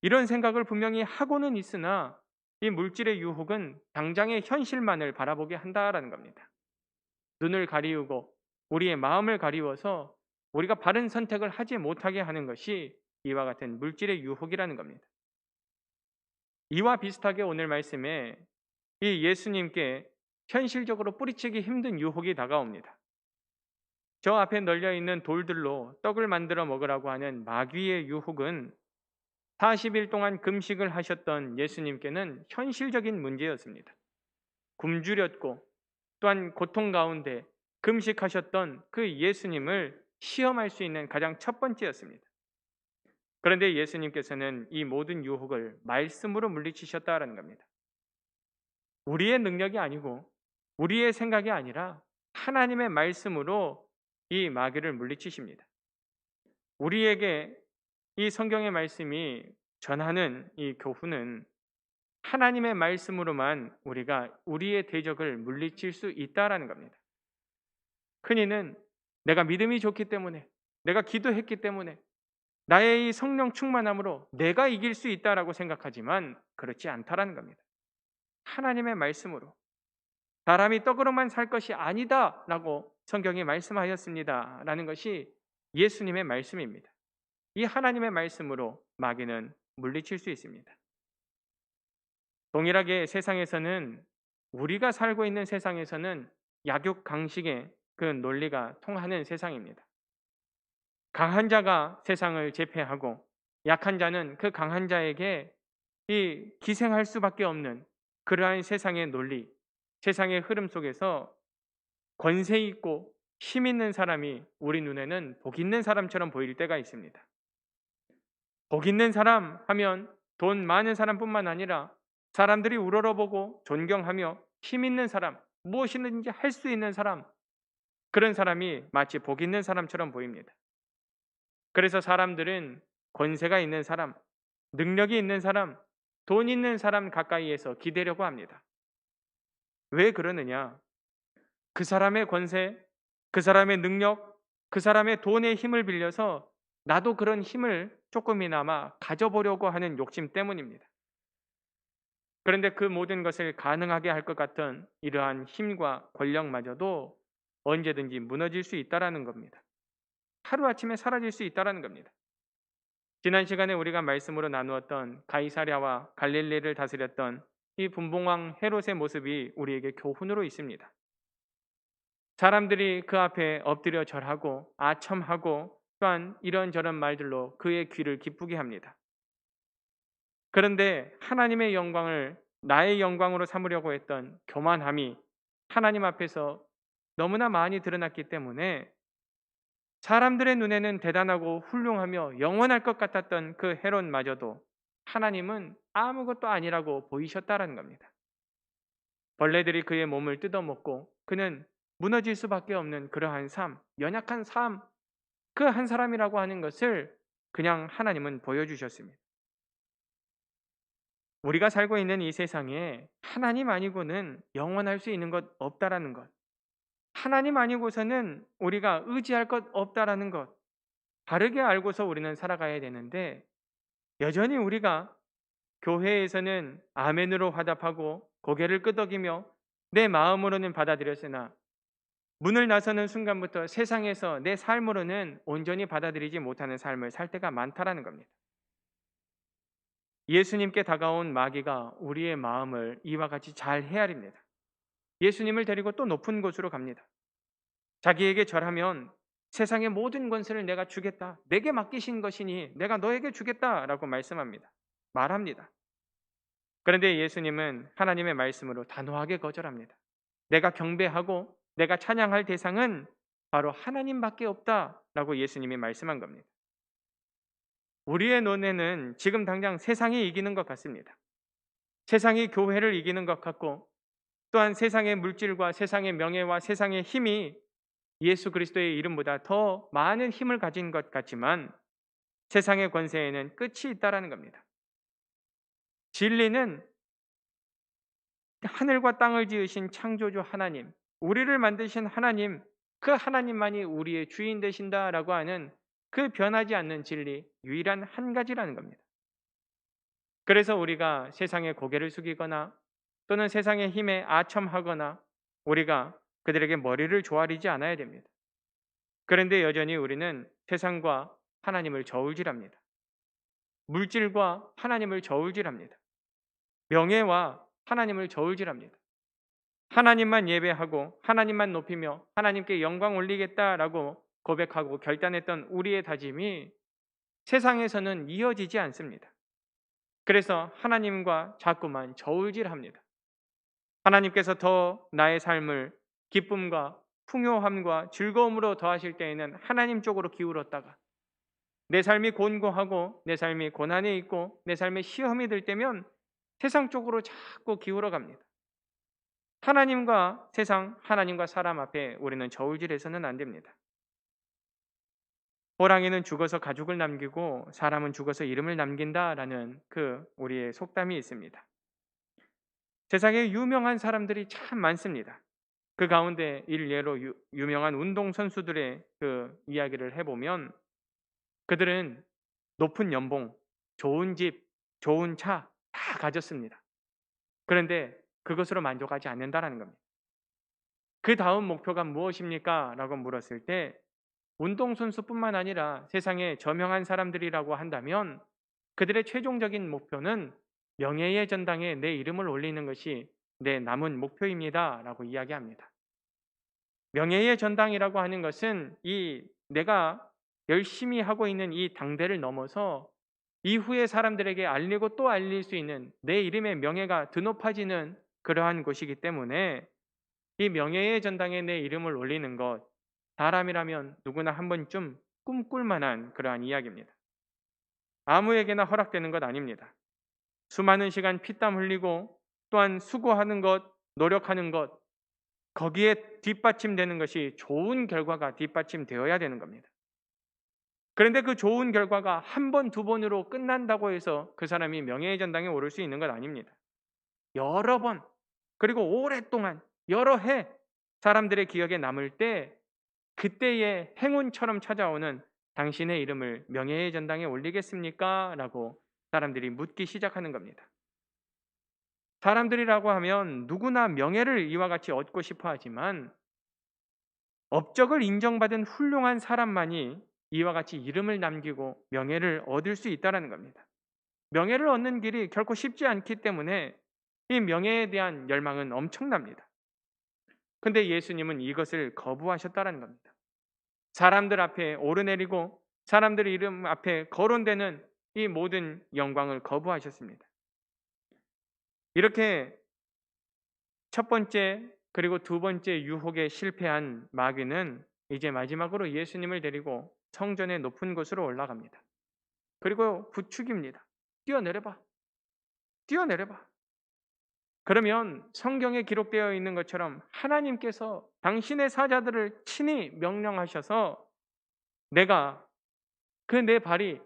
이런 생각을 분명히 하고는 있으나 이 물질의 유혹은 당장의 현실만을 바라보게 한다라는 겁니다. 눈을 가리우고 우리의 마음을 가리워서 우리가 바른 선택을 하지 못하게 하는 것이 이와 같은 물질의 유혹이라는 겁니다. 이와 비슷하게 오늘 말씀에 이 예수님께 현실적으로 뿌리치기 힘든 유혹이 다가옵니다. 저 앞에 널려 있는 돌들로 떡을 만들어 먹으라고 하는 마귀의 유혹은 40일 동안 금식을 하셨던 예수님께는 현실적인 문제였습니다. 굶주렸고 또한 고통 가운데 금식하셨던 그 예수님을 시험할 수 있는 가장 첫 번째였습니다. 그런데 예수님께서는 이 모든 유혹을 말씀으로 물리치셨다라는 겁니다. 우리의 능력이 아니고 우리의 생각이 아니라 하나님의 말씀으로 이 마귀를 물리치십니다. 우리에게 이 성경의 말씀이 전하는 이 교훈은 하나님의 말씀으로만 우리가 우리의 대적을 물리칠 수 있다라는 겁니다. 흔히는 내가 믿음이 좋기 때문에, 내가 기도했기 때문에, 나의 이 성령 충만함으로 내가 이길 수 있다라고 생각하지만 그렇지 않다라는 겁니다. 하나님의 말씀으로 사람이 떡으로만 살 것이 아니다라고 성경이 말씀하였습니다 라는 것이 예수님의 말씀입니다. 이 하나님의 말씀으로 마귀는 물리칠 수 있습니다. 동일하게 세상에서는, 우리가 살고 있는 세상에서는 약육강식의 그 논리가 통하는 세상입니다. 강한 자가 세상을 제패하고 약한 자는 그 강한 자에게 이 기생할 수밖에 없는 그러한 세상의 논리, 세상의 흐름 속에서 권세 있고 힘 있는 사람이 우리 눈에는 복 있는 사람처럼 보일 때가 있습니다. 복 있는 사람 하면 돈 많은 사람뿐만 아니라 사람들이 우러러보고 존경하며 힘 있는 사람, 무엇이든지 할 수 있는 사람, 그런 사람이 마치 복 있는 사람처럼 보입니다. 그래서 사람들은 권세가 있는 사람, 능력이 있는 사람, 돈 있는 사람 가까이에서 기대려고 합니다. 왜 그러느냐? 그 사람의 권세, 그 사람의 능력, 그 사람의 돈의 힘을 빌려서 나도 그런 힘을 조금이나마 가져보려고 하는 욕심 때문입니다. 그런데 그 모든 것을 가능하게 할 것 같은 이러한 힘과 권력마저도 언제든지 무너질 수 있다라는 겁니다. 하루아침에 사라질 수 있다라는 겁니다. 지난 시간에 우리가 말씀으로 나누었던 가이사랴와 갈릴리를 다스렸던 이 분봉왕 헤롯의 모습이 우리에게 교훈으로 있습니다. 사람들이 그 앞에 엎드려 절하고 아첨하고 또한 이런저런 말들로 그의 귀를 기쁘게 합니다. 그런데 하나님의 영광을 나의 영광으로 삼으려고 했던 교만함이 하나님 앞에서 너무나 많이 드러났기 때문에 사람들의 눈에는 대단하고 훌륭하며 영원할 것 같았던 그 헤롯마저도 하나님은 아무것도 아니라고 보이셨다라는 겁니다. 벌레들이 그의 몸을 뜯어먹고 그는 무너질 수밖에 없는 그러한 삶, 연약한 삶, 그 한 사람이라고 하는 것을 그냥 하나님은 보여주셨습니다. 우리가 살고 있는 이 세상에 하나님 아니고는 영원할 수 있는 것 없다라는 것, 하나님 아니고서는 우리가 의지할 것 없다라는 것, 바르게 알고서 우리는 살아가야 되는데 여전히 우리가 교회에서는 아멘으로 화답하고 고개를 끄덕이며 내 마음으로는 받아들였으나 문을 나서는 순간부터 세상에서 내 삶으로는 온전히 받아들이지 못하는 삶을 살 때가 많다라는 겁니다. 예수님께 다가온 마귀가 우리의 마음을 이와 같이 잘 헤아립니다. 예수님을 데리고 또 높은 곳으로 갑니다. 자기에게 절하면 세상의 모든 권세를 내가 주겠다. 내게 맡기신 것이니 내가 너에게 주겠다라고 말합니다. 그런데 예수님은 하나님의 말씀으로 단호하게 거절합니다. 내가 경배하고 내가 찬양할 대상은 바로 하나님밖에 없다라고 예수님이 말씀한 겁니다. 우리의 논에는 지금 당장 세상이 이기는 것 같습니다. 세상이 교회를 이기는 것 같고 또한 세상의 물질과 세상의 명예와 세상의 힘이 예수 그리스도의 이름보다 더 많은 힘을 가진 것 같지만 세상의 권세에는 끝이 있다라는 겁니다. 진리는 하늘과 땅을 지으신 창조주 하나님, 우리를 만드신 하나님, 그 하나님만이 우리의 주인 되신다라고 하는 그 변하지 않는 진리, 유일한 한 가지라는 겁니다. 그래서 우리가 세상에 고개를 숙이거나 또는 세상의 힘에 아첨하거나 우리가 그들에게 머리를 조아리지 않아야 됩니다. 그런데 여전히 우리는 세상과 하나님을 저울질합니다. 물질과 하나님을 저울질합니다. 명예와 하나님을 저울질합니다. 하나님만 예배하고 하나님만 높이며 하나님께 영광 올리겠다라고 고백하고 결단했던 우리의 다짐이 세상에서는 이어지지 않습니다. 그래서 하나님과 자꾸만 저울질합니다. 하나님께서 더 나의 삶을 기쁨과 풍요함과 즐거움으로 더하실 때에는 하나님 쪽으로 기울었다가 내 삶이 곤고하고 내 삶이 고난에 있고 내 삶에 시험이 들 때면 세상 쪽으로 자꾸 기울어 갑니다. 하나님과 세상, 하나님과 사람 앞에 우리는 저울질해서는 안 됩니다. 호랑이는 죽어서 가죽을 남기고 사람은 죽어서 이름을 남긴다라는 그 우리의 속담이 있습니다. 세상에 유명한 사람들이 참 많습니다. 그 가운데 일례로 유명한 운동선수들의 그 이야기를 해보면 그들은 높은 연봉, 좋은 집, 좋은 차 다 가졌습니다. 그런데 그것으로 만족하지 않는다라는 겁니다. 그 다음 목표가 무엇입니까? 라고 물었을 때 운동선수뿐만 아니라 세상에 저명한 사람들이라고 한다면 그들의 최종적인 목표는 명예의 전당에 내 이름을 올리는 것이 내 남은 목표입니다. 라고 이야기합니다. 명예의 전당이라고 하는 것은 내가 열심히 하고 있는 이 당대를 넘어서 이후에 사람들에게 알리고 또 알릴 수 있는 내 이름의 명예가 드높아지는 그러한 곳이기 때문에 이 명예의 전당에 내 이름을 올리는 것, 사람이라면 누구나 한 번쯤 꿈꿀 만한 그러한 이야기입니다. 아무에게나 허락되는 것 아닙니다. 수많은 시간 피땀 흘리고 또한 수고하는 것, 노력하는 것, 거기에 뒷받침되는 것이 좋은 결과가 뒷받침되어야 되는 겁니다. 그런데 그 좋은 결과가 한 번, 두 번으로 끝난다고 해서 그 사람이 명예의 전당에 오를 수 있는 것 아닙니다. 여러 번, 그리고 오랫동안, 여러 해 사람들의 기억에 남을 때 그때의 행운처럼 찾아오는 당신의 이름을 명예의 전당에 올리겠습니까? 라고 사람들이 묻기 시작하는 겁니다. 사람들이라고 하면 누구나 명예를 이와 같이 얻고 싶어 하지만 업적을 인정받은 훌륭한 사람만이 이와 같이 이름을 남기고 명예를 얻을 수 있다는 겁니다. 명예를 얻는 길이 결코 쉽지 않기 때문에 이 명예에 대한 열망은 엄청납니다. 근데 예수님은 이것을 거부하셨다는 겁니다. 사람들 앞에 오르내리고 사람들 이름 앞에 거론되는 이 모든 영광을 거부하셨습니다. 이렇게 첫 번째 그리고 두 번째 유혹에 실패한 마귀는 이제 마지막으로 예수님을 데리고 성전의 높은 곳으로 올라갑니다. 그리고 부축입니다. 뛰어내려봐. 뛰어내려봐. 그러면 성경에 기록되어 있는 것처럼 하나님께서 당신의 사자들을 친히 명령하셔서 내가 그 내 발이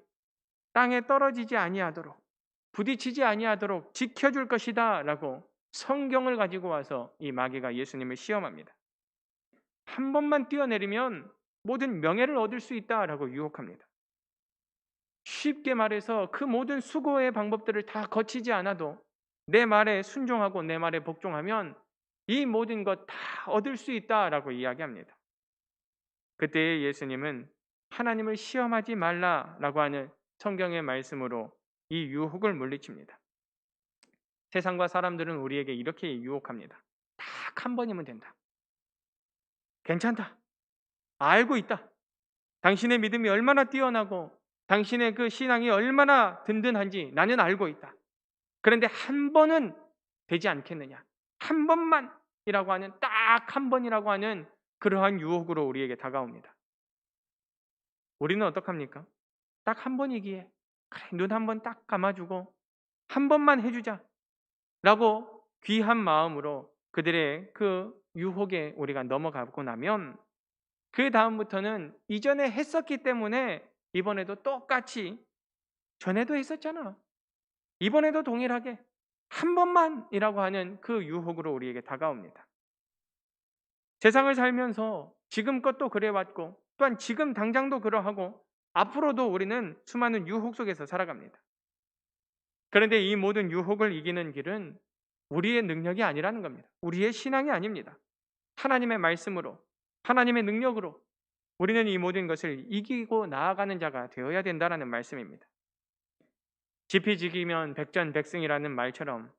땅에 떨어지지 아니하도록 부딪히지 아니하도록 지켜줄 것이다 라고 성경을 가지고 와서 이 마귀가 예수님을 시험합니다. 한 번만 뛰어내리면 모든 명예를 얻을 수 있다라고 유혹합니다. 쉽게 말해서 그 모든 수고의 방법들을 다 거치지 않아도 내 말에 순종하고 내 말에 복종하면 이 모든 것 다 얻을 수 있다라고 이야기합니다. 그때 예수님은 하나님을 시험하지 말라라고 하는 성경의 말씀으로 이 유혹을 물리칩니다. 세상과 사람들은 우리에게 이렇게 유혹합니다. 딱 한 번이면 된다. 괜찮다. 알고 있다. 당신의 믿음이 얼마나 뛰어나고 당신의 그 신앙이 얼마나 든든한지 나는 알고 있다. 그런데 한 번은 되지 않겠느냐. 한 번만이라고 하는 딱 한 번이라고 하는 그러한 유혹으로 우리에게 다가옵니다. 우리는 어떡합니까? 딱 한 번이기에 그래, 눈 한 번 딱 감아주고 한 번만 해주자 라고 귀한 마음으로 그들의 그 유혹에 우리가 넘어가고 나면 그 다음부터는 이전에 했었기 때문에 이번에도 똑같이 전에도 했었잖아. 이번에도 동일하게 한 번만이라고 하는 그 유혹으로 우리에게 다가옵니다. 세상을 살면서 지금껏 또 그래왔고 또한 지금 당장도 그러하고 앞으로도 우리는 수많은 유혹 속에서 살아갑니다. 그런데 이 모든 유혹을 이기는 길은 우리의 능력이 아니라는 겁니다. 우리의 신앙이 아닙니다. 하나님의 말씀으로 하나님의 능력으로 우리는 이 모든 것을 이기고 나아가는 자가 되어야 된다는 말씀입니다. 지피지기면 백전백승이라는 말처럼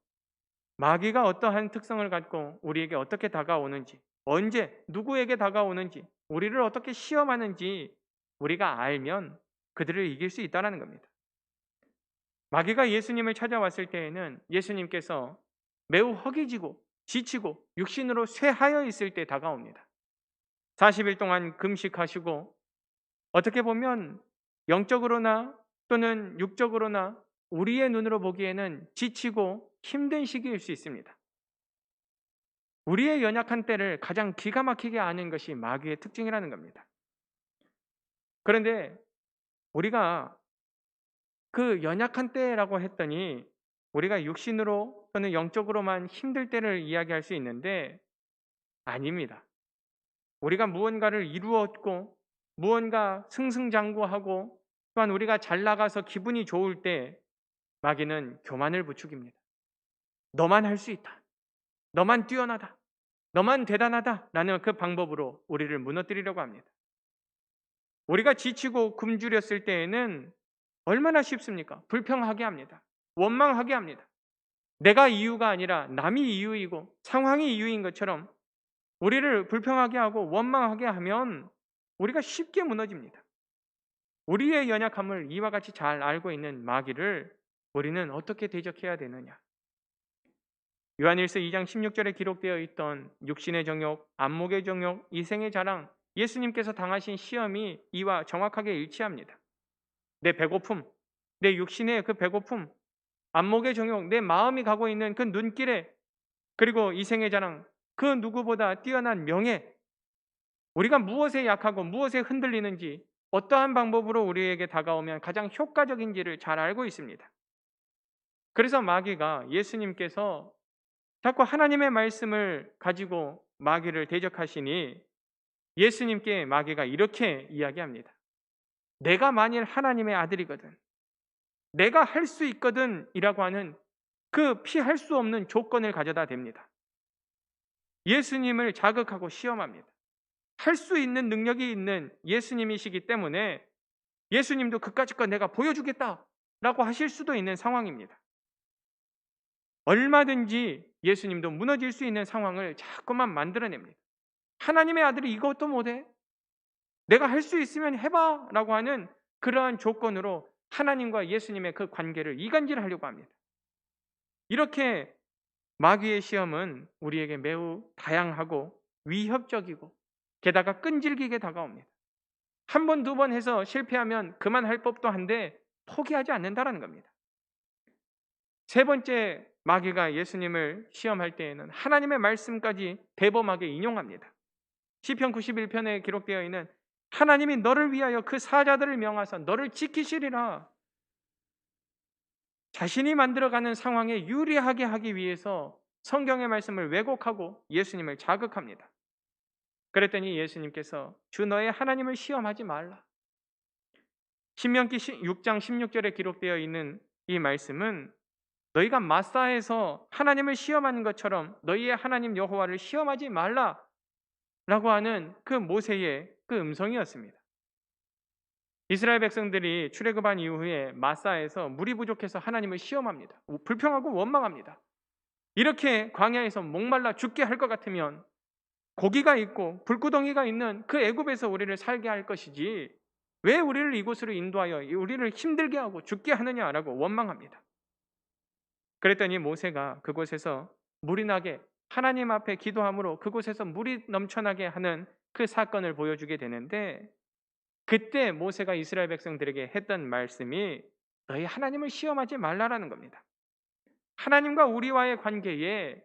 마귀가 어떠한 특성을 갖고 우리에게 어떻게 다가오는지 언제 누구에게 다가오는지 우리를 어떻게 시험하는지 우리가 알면 그들을 이길 수 있다는 겁니다. 마귀가 예수님을 찾아왔을 때에는 예수님께서 매우 허기지고 지치고 육신으로 쇠하여 있을 때 다가옵니다. 40일 동안 금식하시고 어떻게 보면 영적으로나 또는 육적으로나 우리의 눈으로 보기에는 지치고 힘든 시기일 수 있습니다. 우리의 연약한 때를 가장 기가 막히게 아는 것이 마귀의 특징이라는 겁니다. 그런데 우리가 그 연약한 때라고 했더니 우리가 육신으로 또는 영적으로만 힘들 때를 이야기할 수 있는데 아닙니다. 우리가 무언가를 이루었고 무언가 승승장구하고 또한 우리가 잘 나가서 기분이 좋을 때 마귀는 교만을 부추깁니다. 너만 할 수 있다. 너만 뛰어나다. 너만 대단하다. 라는 그 방법으로 우리를 무너뜨리려고 합니다. 우리가 지치고 굶주렸을 때에는 얼마나 쉽습니까? 불평하게 합니다. 원망하게 합니다. 내가 이유가 아니라 남이 이유이고 상황이 이유인 것처럼 우리를 불평하게 하고 원망하게 하면 우리가 쉽게 무너집니다. 우리의 연약함을 이와 같이 잘 알고 있는 마귀를 우리는 어떻게 대적해야 되느냐? 요한일서 2장 16절에 기록되어 있던 육신의 정욕, 안목의 정욕, 이생의 자랑, 예수님께서 당하신 시험이 이와 정확하게 일치합니다. 내 배고픔, 내 육신의 그 배고픔, 안목의 정욕, 내 마음이 가고 있는 그 눈길에, 그리고 이생의 자랑, 그 누구보다 뛰어난 명예, 우리가 무엇에 약하고 무엇에 흔들리는지, 어떠한 방법으로 우리에게 다가오면 가장 효과적인지를 잘 알고 있습니다. 그래서 마귀가 예수님께서 자꾸 하나님의 말씀을 가지고 마귀를 대적하시니 예수님께 마귀가 이렇게 이야기합니다. 내가 만일 하나님의 아들이거든, 내가 할 수 있거든 이라고 하는 그 피할 수 없는 조건을 가져다 댑니다. 예수님을 자극하고 시험합니다. 할 수 있는 능력이 있는 예수님이시기 때문에 예수님도 그까짓 거 내가 보여주겠다라고 하실 수도 있는 상황입니다. 얼마든지 예수님도 무너질 수 있는 상황을 자꾸만 만들어냅니다. 하나님의 아들이 이것도 못해? 내가 할 수 있으면 해봐 라고 하는 그러한 조건으로 하나님과 예수님의 그 관계를 이간질하려고 합니다. 이렇게 마귀의 시험은 우리에게 매우 다양하고 위협적이고 게다가 끈질기게 다가옵니다. 한 번, 두 번 해서 실패하면 그만할 법도 한데 포기하지 않는다라는 겁니다. 세 번째, 마귀가 예수님을 시험할 때에는 하나님의 말씀까지 대범하게 인용합니다. 시편 91편에 기록되어 있는 하나님이 너를 위하여 그 사자들을 명하사 너를 지키시리라. 자신이 만들어가는 상황에 유리하게 하기 위해서 성경의 말씀을 왜곡하고 예수님을 자극합니다. 그랬더니 예수님께서 주 너의 하나님을 시험하지 말라. 신명기 6장 16절에 기록되어 있는 이 말씀은 너희가 마사에서 하나님을 시험하는 것처럼 너희의 하나님 여호와를 시험하지 말라 라고 하는 그 모세의 그 음성이었습니다. 이스라엘 백성들이 출애굽한 이후에 마사에서 물이 부족해서 하나님을 시험합니다. 불평하고 원망합니다. 이렇게 광야에서 목말라 죽게 할 것 같으면 고기가 있고 불구덩이가 있는 그 애굽에서 우리를 살게 할 것이지 왜 우리를 이곳으로 인도하여 우리를 힘들게 하고 죽게 하느냐라고 원망합니다. 그랬더니 모세가 그곳에서 물이 나게 하나님 앞에 기도함으로 그곳에서 물이 넘쳐나게 하는 그 사건을 보여주게 되는데, 그때 모세가 이스라엘 백성들에게 했던 말씀이 너희 하나님을 시험하지 말라라는 겁니다. 하나님과 우리와의 관계에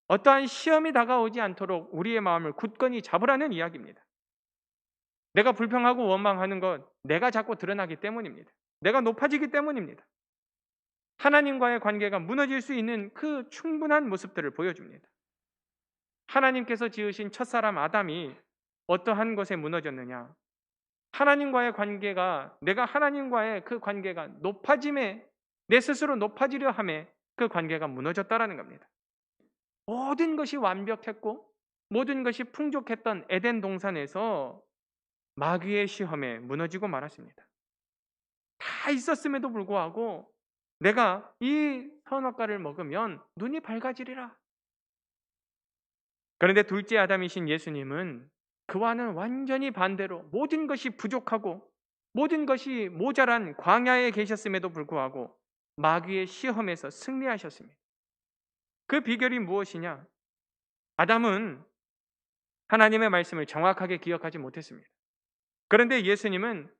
어떠한 시험이 다가오지 않도록 우리의 마음을 굳건히 잡으라는 이야기입니다. 내가 불평하고 원망하는 것 내가 자꾸 드러나기 때문입니다. 내가 높아지기 때문입니다. 하나님과의 관계가 무너질 수 있는 그 충분한 모습들을 보여줍니다. 하나님께서 지으신 첫사람 아담이 어떠한 것에 무너졌느냐? 하나님과의 관계가, 내가 하나님과의 그 관계가 높아짐에, 내 스스로 높아지려 함에 그 관계가 무너졌다라는 겁니다. 모든 것이 완벽했고 모든 것이 풍족했던 에덴 동산에서 마귀의 시험에 무너지고 말았습니다. 다 있었음에도 불구하고 내가 이 선악과를 먹으면 눈이 밝아지리라. 그런데 둘째 아담이신 예수님은 그와는 완전히 반대로 모든 것이 부족하고 모든 것이 모자란 광야에 계셨음에도 불구하고 마귀의 시험에서 승리하셨습니다. 그 비결이 무엇이냐? 아담은 하나님의 말씀을 정확하게 기억하지 못했습니다. 그런데 예수님은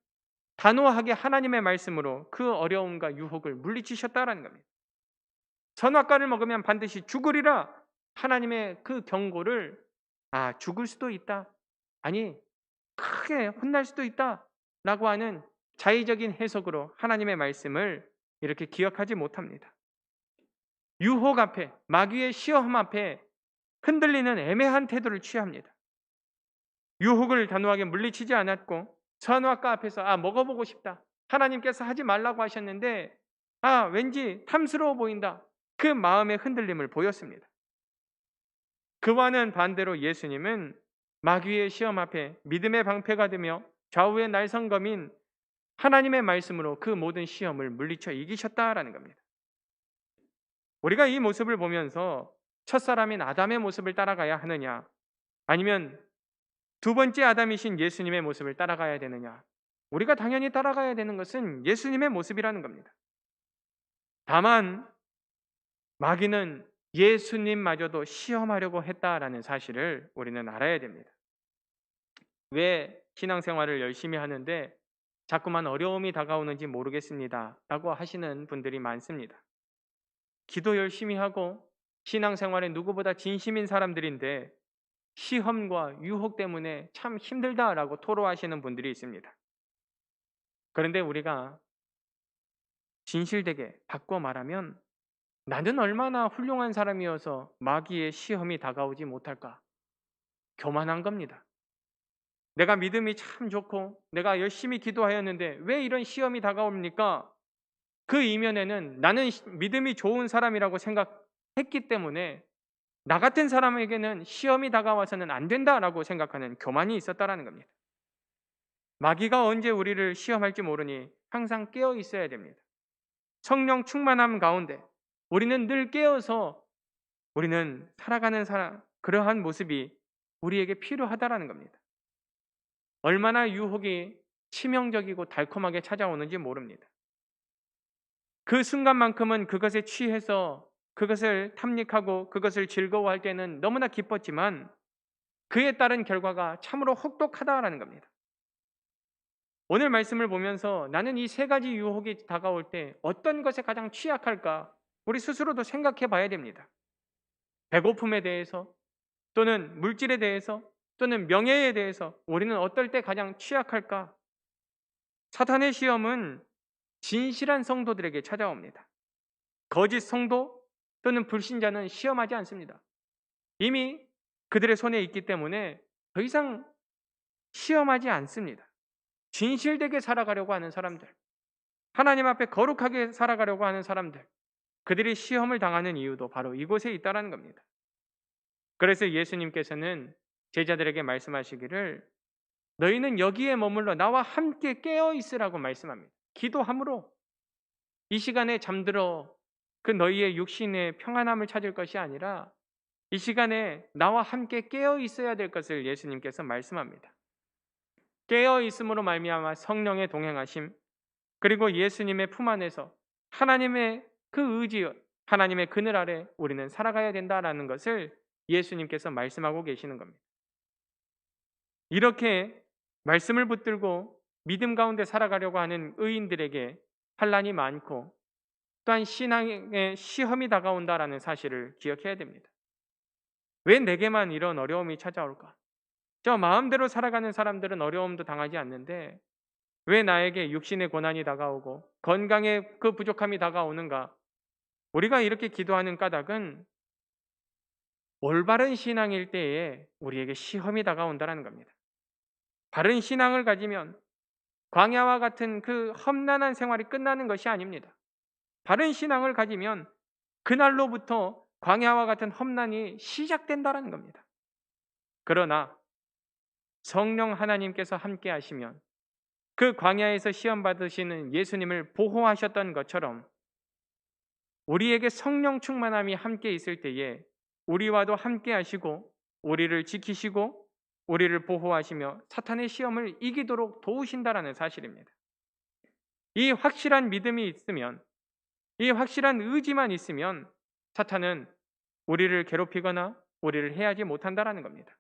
단호하게 하나님의 말씀으로 그 어려움과 유혹을 물리치셨다라는 겁니다. 선악과를 먹으면 반드시 죽으리라. 하나님의 그 경고를 죽을 수도 있다, 아니 크게 혼날 수도 있다 라고 하는 자의적인 해석으로 하나님의 말씀을 이렇게 기억하지 못합니다. 유혹 앞에, 마귀의 시험 앞에 흔들리는 애매한 태도를 취합니다. 유혹을 단호하게 물리치지 않았고 선악과 앞에서 먹어보고 싶다, 하나님께서 하지 말라고 하셨는데 왠지 탐스러워 보인다, 그 마음의 흔들림을 보였습니다. 그와는 반대로 예수님은 마귀의 시험 앞에 믿음의 방패가 되며 좌우의 날성검인 하나님의 말씀으로 그 모든 시험을 물리쳐 이기셨다라는 겁니다. 우리가 이 모습을 보면서 첫사람인 아담의 모습을 따라가야 하느냐, 아니면 두 번째 아담이신 예수님의 모습을 따라가야 되느냐? 우리가 당연히 따라가야 되는 것은 예수님의 모습이라는 겁니다. 다만 마귀는 예수님마저도 시험하려고 했다라는 사실을 우리는 알아야 됩니다. 왜 신앙생활을 열심히 하는데 자꾸만 어려움이 다가오는지 모르겠습니다 라고 하시는 분들이 많습니다. 기도 열심히 하고 신앙생활에 누구보다 진심인 사람들인데 시험과 유혹 때문에 참 힘들다라고 토로하시는 분들이 있습니다. 그런데 우리가 진실되게 바꿔 말하면 나는 얼마나 훌륭한 사람이어서 마귀의 시험이 다가오지 못할까? 교만한 겁니다. 내가 믿음이 참 좋고 내가 열심히 기도하였는데 왜 이런 시험이 다가옵니까? 그 이면에는 나는 믿음이 좋은 사람이라고 생각했기 때문에 나 같은 사람에게는 시험이 다가와서는 안 된다라고 생각하는 교만이 있었다라는 겁니다. 마귀가 언제 우리를 시험할지 모르니 항상 깨어 있어야 됩니다. 성령 충만함 가운데 우리는 늘 깨어서 우리는 살아가는 그러한 모습이 우리에게 필요하다라는 겁니다. 얼마나 유혹이 치명적이고 달콤하게 찾아오는지 모릅니다. 그 순간만큼은 그것에 취해서 그것을 탐닉하고 그것을 즐거워할 때는 너무나 기뻤지만 그에 따른 결과가 참으로 혹독하다라는 겁니다. 오늘 말씀을 보면서 나는 이 세 가지 유혹이 다가올 때 어떤 것에 가장 취약할까? 우리 스스로도 생각해 봐야 됩니다. 배고픔에 대해서 또는 물질에 대해서 또는 명예에 대해서 우리는 어떨 때 가장 취약할까? 사탄의 시험은 진실한 성도들에게 찾아옵니다. 거짓 성도 또는 불신자는 시험하지 않습니다. 이미 그들의 손에 있기 때문에 더 이상 시험하지 않습니다. 진실되게 살아가려고 하는 사람들, 하나님 앞에 거룩하게 살아가려고 하는 사람들, 그들이 시험을 당하는 이유도 바로 이곳에 있다는 겁니다. 그래서 예수님께서는 제자들에게 말씀하시기를 너희는 여기에 머물러 나와 함께 깨어 있으라고 말씀합니다. 기도함으로 이 시간에 잠들어 그 너희의 육신의 평안함을 찾을 것이 아니라 이 시간에 나와 함께 깨어 있어야 될 것을 예수님께서 말씀합니다. 깨어 있음으로 말미암아 성령의 동행하심 그리고 예수님의 품 안에서 하나님의 그 의지, 하나님의 그늘 아래 우리는 살아가야 된다라는 것을 예수님께서 말씀하고 계시는 겁니다. 이렇게 말씀을 붙들고 믿음 가운데 살아가려고 하는 의인들에게 환난이 많고 또한 신앙의 시험이 다가온다라는 사실을 기억해야 됩니다. 왜 내게만 이런 어려움이 찾아올까? 저 마음대로 살아가는 사람들은 어려움도 당하지 않는데 왜 나에게 육신의 고난이 다가오고 건강의 그 부족함이 다가오는가? 우리가 이렇게 기도하는 까닭은 올바른 신앙일 때에 우리에게 시험이 다가온다는 겁니다. 바른 신앙을 가지면 광야와 같은 그 험난한 생활이 끝나는 것이 아닙니다. 바른 신앙을 가지면 그날로부터 광야와 같은 험난이 시작된다는 겁니다. 그러나 성령 하나님께서 함께 하시면 그 광야에서 시험 받으시는 예수님을 보호하셨던 것처럼 우리에게 성령 충만함이 함께 있을 때에 우리와도 함께 하시고 우리를 지키시고 우리를 보호하시며 사탄의 시험을 이기도록 도우신다라는 사실입니다. 이 확실한 믿음이 있으면 이 확실한 의지만 있으면 사탄은 우리를 괴롭히거나 우리를 해하지 못한다라는 겁니다.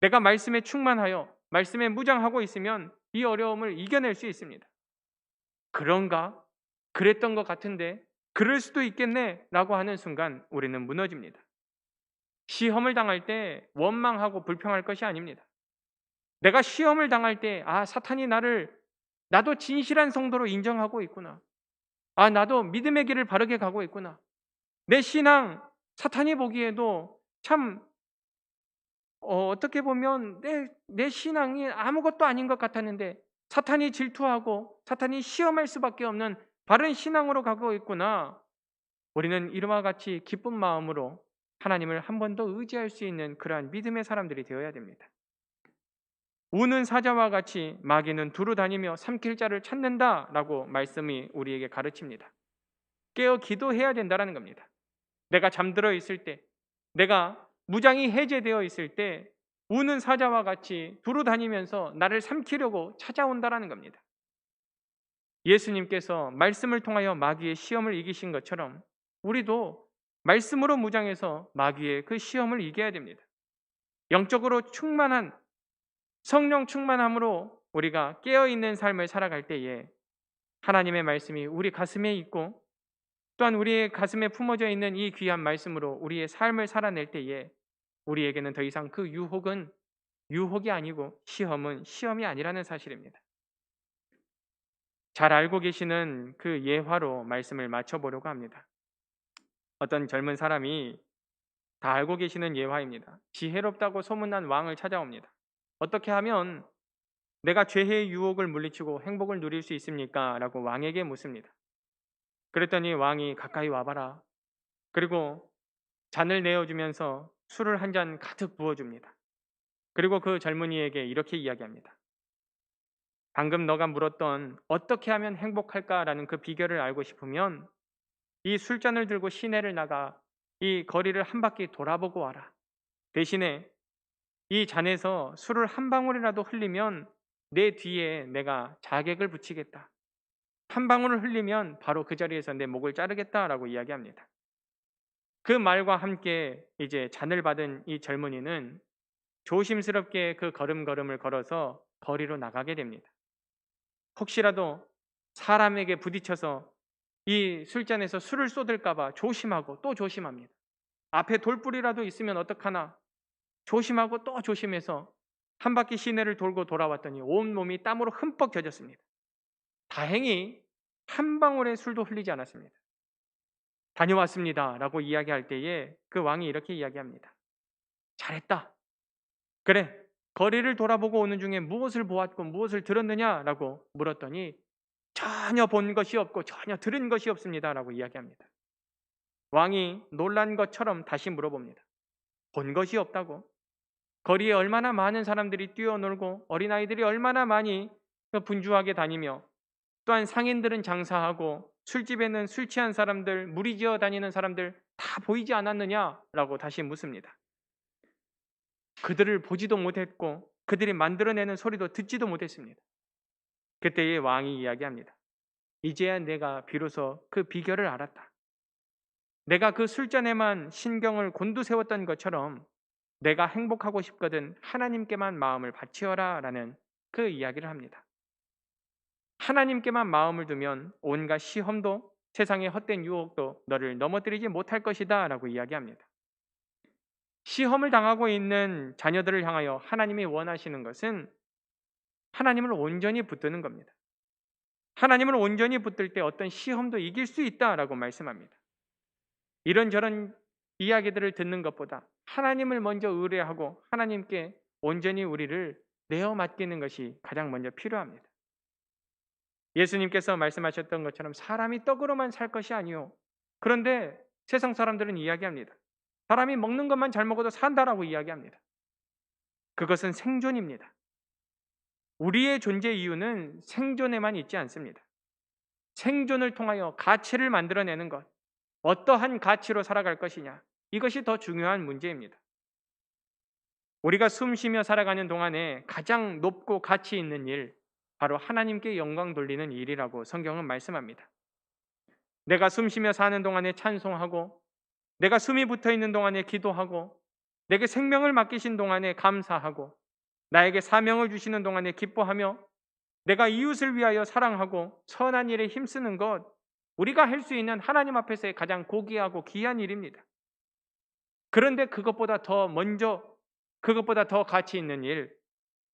내가 말씀에 충만하여 말씀에 무장하고 있으면 이 어려움을 이겨낼 수 있습니다. 그런가? 그랬던 것 같은데 그럴 수도 있겠네 라고 하는 순간 우리는 무너집니다. 시험을 당할 때 원망하고 불평할 것이 아닙니다. 내가 시험을 당할 때 사탄이 나도 진실한 성도로 인정하고 있구나. 나도 믿음의 길을 바르게 가고 있구나. 내 신앙 사탄이 보기에도 참 어떻게 보면 내 신앙이 아무것도 아닌 것 같았는데 사탄이 질투하고 사탄이 시험할 수밖에 없는 바른 신앙으로 가고 있구나. 우리는 이와 같이 기쁜 마음으로 하나님을 한 번 더 의지할 수 있는 그러한 믿음의 사람들이 되어야 됩니다. 우는 사자와 같이 마귀는 두루 다니며 삼킬 자를 찾는다라고 말씀이 우리에게 가르칩니다. 깨어 기도해야 된다는 겁니다. 내가 잠들어 있을 때, 내가 무장이 해제되어 있을 때 우는 사자와 같이 두루 다니면서 나를 삼키려고 찾아온다라는 겁니다. 예수님께서 말씀을 통하여 마귀의 시험을 이기신 것처럼 우리도 말씀으로 무장해서 마귀의 그 시험을 이겨야 됩니다. 영적으로 충만한 성령 충만함으로 우리가 깨어있는 삶을 살아갈 때에 하나님의 말씀이 우리 가슴에 있고 또한 우리의 가슴에 품어져 있는 이 귀한 말씀으로 우리의 삶을 살아낼 때에 우리에게는 더 이상 그 유혹은 유혹이 아니고 시험은 시험이 아니라는 사실입니다. 잘 알고 계시는 그 예화로 말씀을 맞춰보려고 합니다. 어떤 젊은 사람이 다 알고 계시는 예화입니다. 지혜롭다고 소문난 왕을 찾아옵니다. 어떻게 하면 내가 죄의 유혹을 물리치고 행복을 누릴 수 있습니까? 라고 왕에게 묻습니다. 그랬더니 왕이 가까이 와봐라. 그리고 잔을 내어주면서 술을 한 잔 가득 부어줍니다. 그리고 그 젊은이에게 이렇게 이야기합니다. 방금 너가 물었던 어떻게 하면 행복할까라는 그 비결을 알고 싶으면 이 술잔을 들고 시내를 나가 이 거리를 한 바퀴 돌아보고 와라. 대신에 이 잔에서 술을 한 방울이라도 흘리면 내 뒤에 내가 자객을 붙이겠다. 한 방울을 흘리면 바로 그 자리에서 내 목을 자르겠다라고 이야기합니다. 그 말과 함께 이제 잔을 받은 이 젊은이는 조심스럽게 그 걸음걸음을 걸어서 거리로 나가게 됩니다. 혹시라도 사람에게 부딪혀서 이 술잔에서 술을 쏟을까 봐 조심하고 또 조심합니다. 앞에 돌불이라도 있으면 어떡하나 조심하고 또 조심해서 한 바퀴 시내를 돌고 돌아왔더니 온몸이 땀으로 흠뻑 젖었습니다. 다행히 한 방울의 술도 흘리지 않았습니다. 다녀왔습니다 라고 이야기할 때에 그 왕이 이렇게 이야기합니다. 잘했다. 그래, 거리를 돌아보고 오는 중에 무엇을 보았고 무엇을 들었느냐라고 물었더니 전혀 본 것이 없고 전혀 들은 것이 없습니다 라고 이야기합니다. 왕이 놀란 것처럼 다시 물어봅니다. 본 것이 없다고? 거리에 얼마나 많은 사람들이 뛰어놀고 어린아이들이 얼마나 많이 분주하게 다니며 또한 상인들은 장사하고 술집에는 술 취한 사람들, 무리지어 다니는 사람들 다 보이지 않았느냐라고 다시 묻습니다. 그들을 보지도 못했고 그들이 만들어내는 소리도 듣지도 못했습니다. 그때의 왕이 이야기합니다. 이제야 내가 비로소 그 비결을 알았다. 내가 그 술잔에만 신경을 곤두세웠던 것처럼 내가 행복하고 싶거든 하나님께만 마음을 바치어라 라는 그 이야기를 합니다. 하나님께만 마음을 두면 온갖 시험도 세상의 헛된 유혹도 너를 넘어뜨리지 못할 것이다 라고 이야기합니다. 시험을 당하고 있는 자녀들을 향하여 하나님이 원하시는 것은 하나님을 온전히 붙드는 겁니다. 하나님을 온전히 붙들 때 어떤 시험도 이길 수 있다라고 말씀합니다. 이런저런 이야기들을 듣는 것보다 하나님을 먼저 의뢰하고 하나님께 온전히 우리를 내어 맡기는 것이 가장 먼저 필요합니다. 예수님께서 말씀하셨던 것처럼 사람이 떡으로만 살 것이 아니요. 그런데 세상 사람들은 이야기합니다. 사람이 먹는 것만 잘 먹어도 산다라고 이야기합니다. 그것은 생존입니다. 우리의 존재 이유는 생존에만 있지 않습니다. 생존을 통하여 가치를 만들어내는 것, 어떠한 가치로 살아갈 것이냐, 이것이 더 중요한 문제입니다. 우리가 숨 쉬며 살아가는 동안에 가장 높고 가치 있는 일, 바로 하나님께 영광 돌리는 일이라고 성경은 말씀합니다. 내가 숨 쉬며 사는 동안에 찬송하고, 내가 숨이 붙어 있는 동안에 기도하고, 내게 생명을 맡기신 동안에 감사하고, 나에게 사명을 주시는 동안에 기뻐하며, 내가 이웃을 위하여 사랑하고 선한 일에 힘쓰는 것, 우리가 할 수 있는 하나님 앞에서의 가장 고귀하고 귀한 일입니다. 그런데 그것보다 더 가치 있는 일,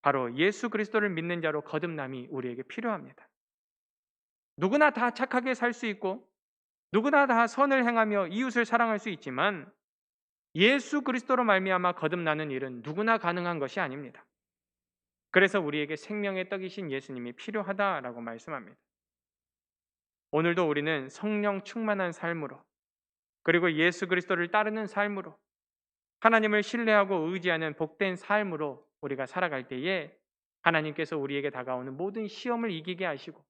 바로 예수 그리스도를 믿는 자로 거듭남이 우리에게 필요합니다. 누구나 다 착하게 살 수 있고 누구나 다 선을 행하며 이웃을 사랑할 수 있지만 예수 그리스도로 말미암아 거듭나는 일은 누구나 가능한 것이 아닙니다. 그래서 우리에게 생명의 떡이신 예수님이 필요하다라고 말씀합니다. 오늘도 우리는 성령 충만한 삶으로, 그리고 예수 그리스도를 따르는 삶으로, 하나님을 신뢰하고 의지하는 복된 삶으로 우리가 살아갈 때에 하나님께서 우리에게 다가오는 모든 시험을 이기게 하시고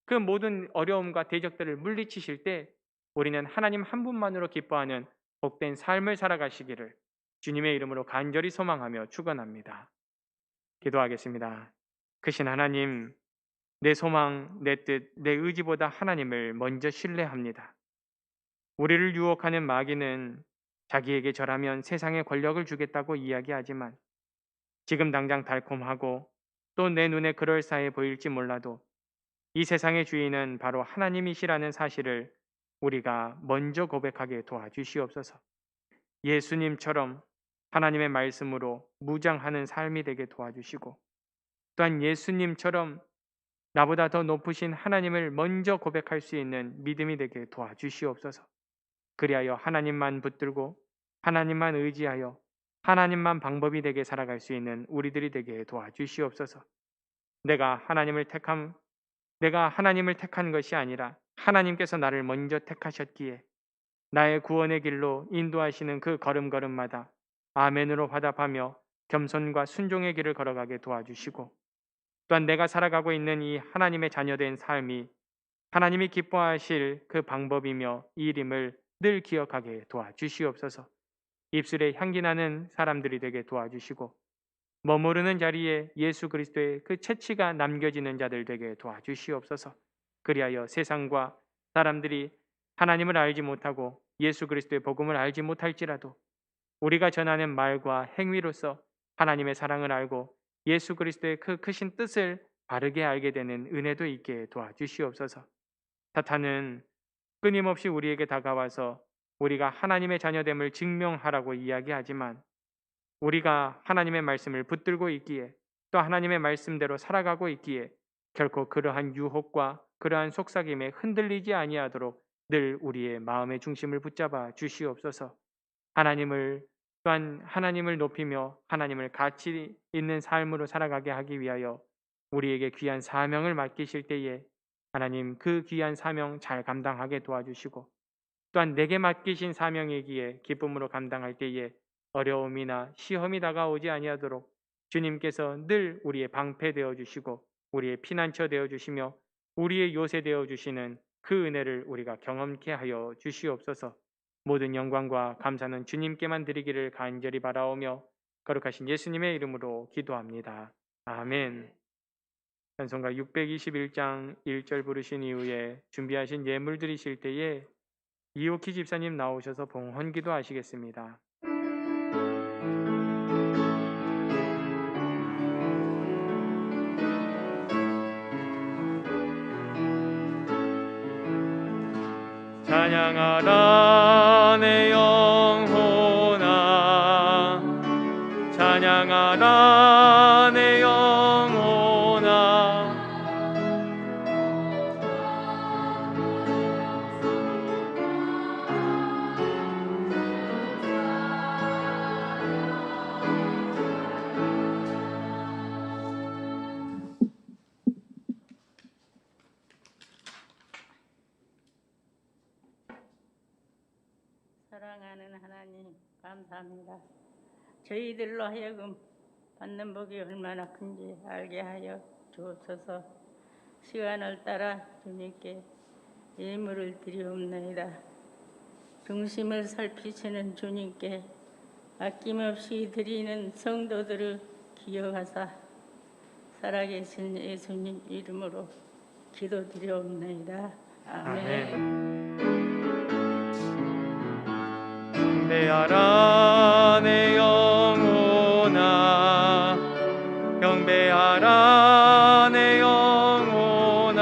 그 모든 어려움과 대적들을 물리치실 때 우리는 하나님 한 분만으로 기뻐하는 복된 삶을 살아가시기를 주님의 이름으로 간절히 소망하며 축원합니다. 기도하겠습니다. 크신 하나님, 내 소망, 내 뜻, 내 의지보다 하나님을 먼저 신뢰합니다. 우리를 유혹하는 마귀는 자기에게 절하면 세상에 권력을 주겠다고 이야기하지만 지금 당장 달콤하고 또 내 눈에 그럴싸해 보일지 몰라도 이 세상의 주인은 바로 하나님이시라는 사실을 우리가 먼저 고백하게 도와주시옵소서. 예수님처럼 하나님의 말씀으로 무장하는 삶이 되게 도와주시고 또한 예수님처럼 나보다 더 높으신 하나님을 먼저 고백할 수 있는 믿음이 되게 도와주시옵소서. 그리하여 하나님만 붙들고 하나님만 의지하여 하나님만 방법이 되게 살아갈 수 있는 우리들이 되게 도와주시옵소서. 내가 하나님을 택한 것이 아니라 하나님께서 나를 먼저 택하셨기에 나의 구원의 길로 인도하시는 그 걸음걸음마다 아멘으로 화답하며 겸손과 순종의 길을 걸어가게 도와주시고 또한 내가 살아가고 있는 이 하나님의 자녀된 삶이 하나님이 기뻐하실 그 방법이며 일임을 늘 기억하게 도와주시옵소서. 입술에 향기 나는 사람들이 되게 도와주시고 머무르는 자리에 예수 그리스도의 그 채취가 남겨지는 자들 되게 도와주시옵소서. 그리하여 세상과 사람들이 하나님을 알지 못하고 예수 그리스도의 복음을 알지 못할지라도 우리가 전하는 말과 행위로서 하나님의 사랑을 알고 예수 그리스도의 그 크신 뜻을 바르게 알게 되는 은혜도 있게 도와주시옵소서. 사탄은 끊임없이 우리에게 다가와서 우리가 하나님의 자녀됨을 증명하라고 이야기하지만 우리가 하나님의 말씀을 붙들고 있기에 또 하나님의 말씀대로 살아가고 있기에 결코 그러한 유혹과 그러한 속삭임에 흔들리지 아니하도록 늘 우리의 마음의 중심을 붙잡아 주시옵소서. 또한 하나님을 높이며 하나님을 가치 있는 삶으로 살아가게 하기 위하여 우리에게 귀한 사명을 맡기실 때에 하나님 그 귀한 사명 잘 감당하게 도와주시고 또한 내게 맡기신 사명이기에 기쁨으로 감당할 때에 어려움이나 시험이 다가오지 아니하도록 주님께서 늘 우리의 방패 되어 주시고 우리의 피난처 되어 주시며 우리의 요새 되어 주시는 그 은혜를 우리가 경험케 하여 주시옵소서. 모든 영광과 감사는 주님께만 드리기를 간절히 바라오며 거룩하신 예수님의 이름으로 기도합니다. 아멘. 찬송가 621장 1절 부르신 이후에 준비하신 예물 드리실 때에 이옥희 집사님 나오셔서 봉헌기도 하시겠습니다. 찬양하라 내 영혼아 찬양하라 내 영혼아 사랑하는 하나님 감사합니다. 저희들로 하여금 받는 복이 얼마나 큰지 알게 하여 주옵소서. 시간을 따라 주님께 예물을 드리옵나이다. 중심을 살피시는 주님께 아낌없이 드리는 성도들을 기억하사 살아계신 예수님 이름으로 기도드리옵나이다. 아멘. 경배하라 내 영혼아 경배하라 내 영혼아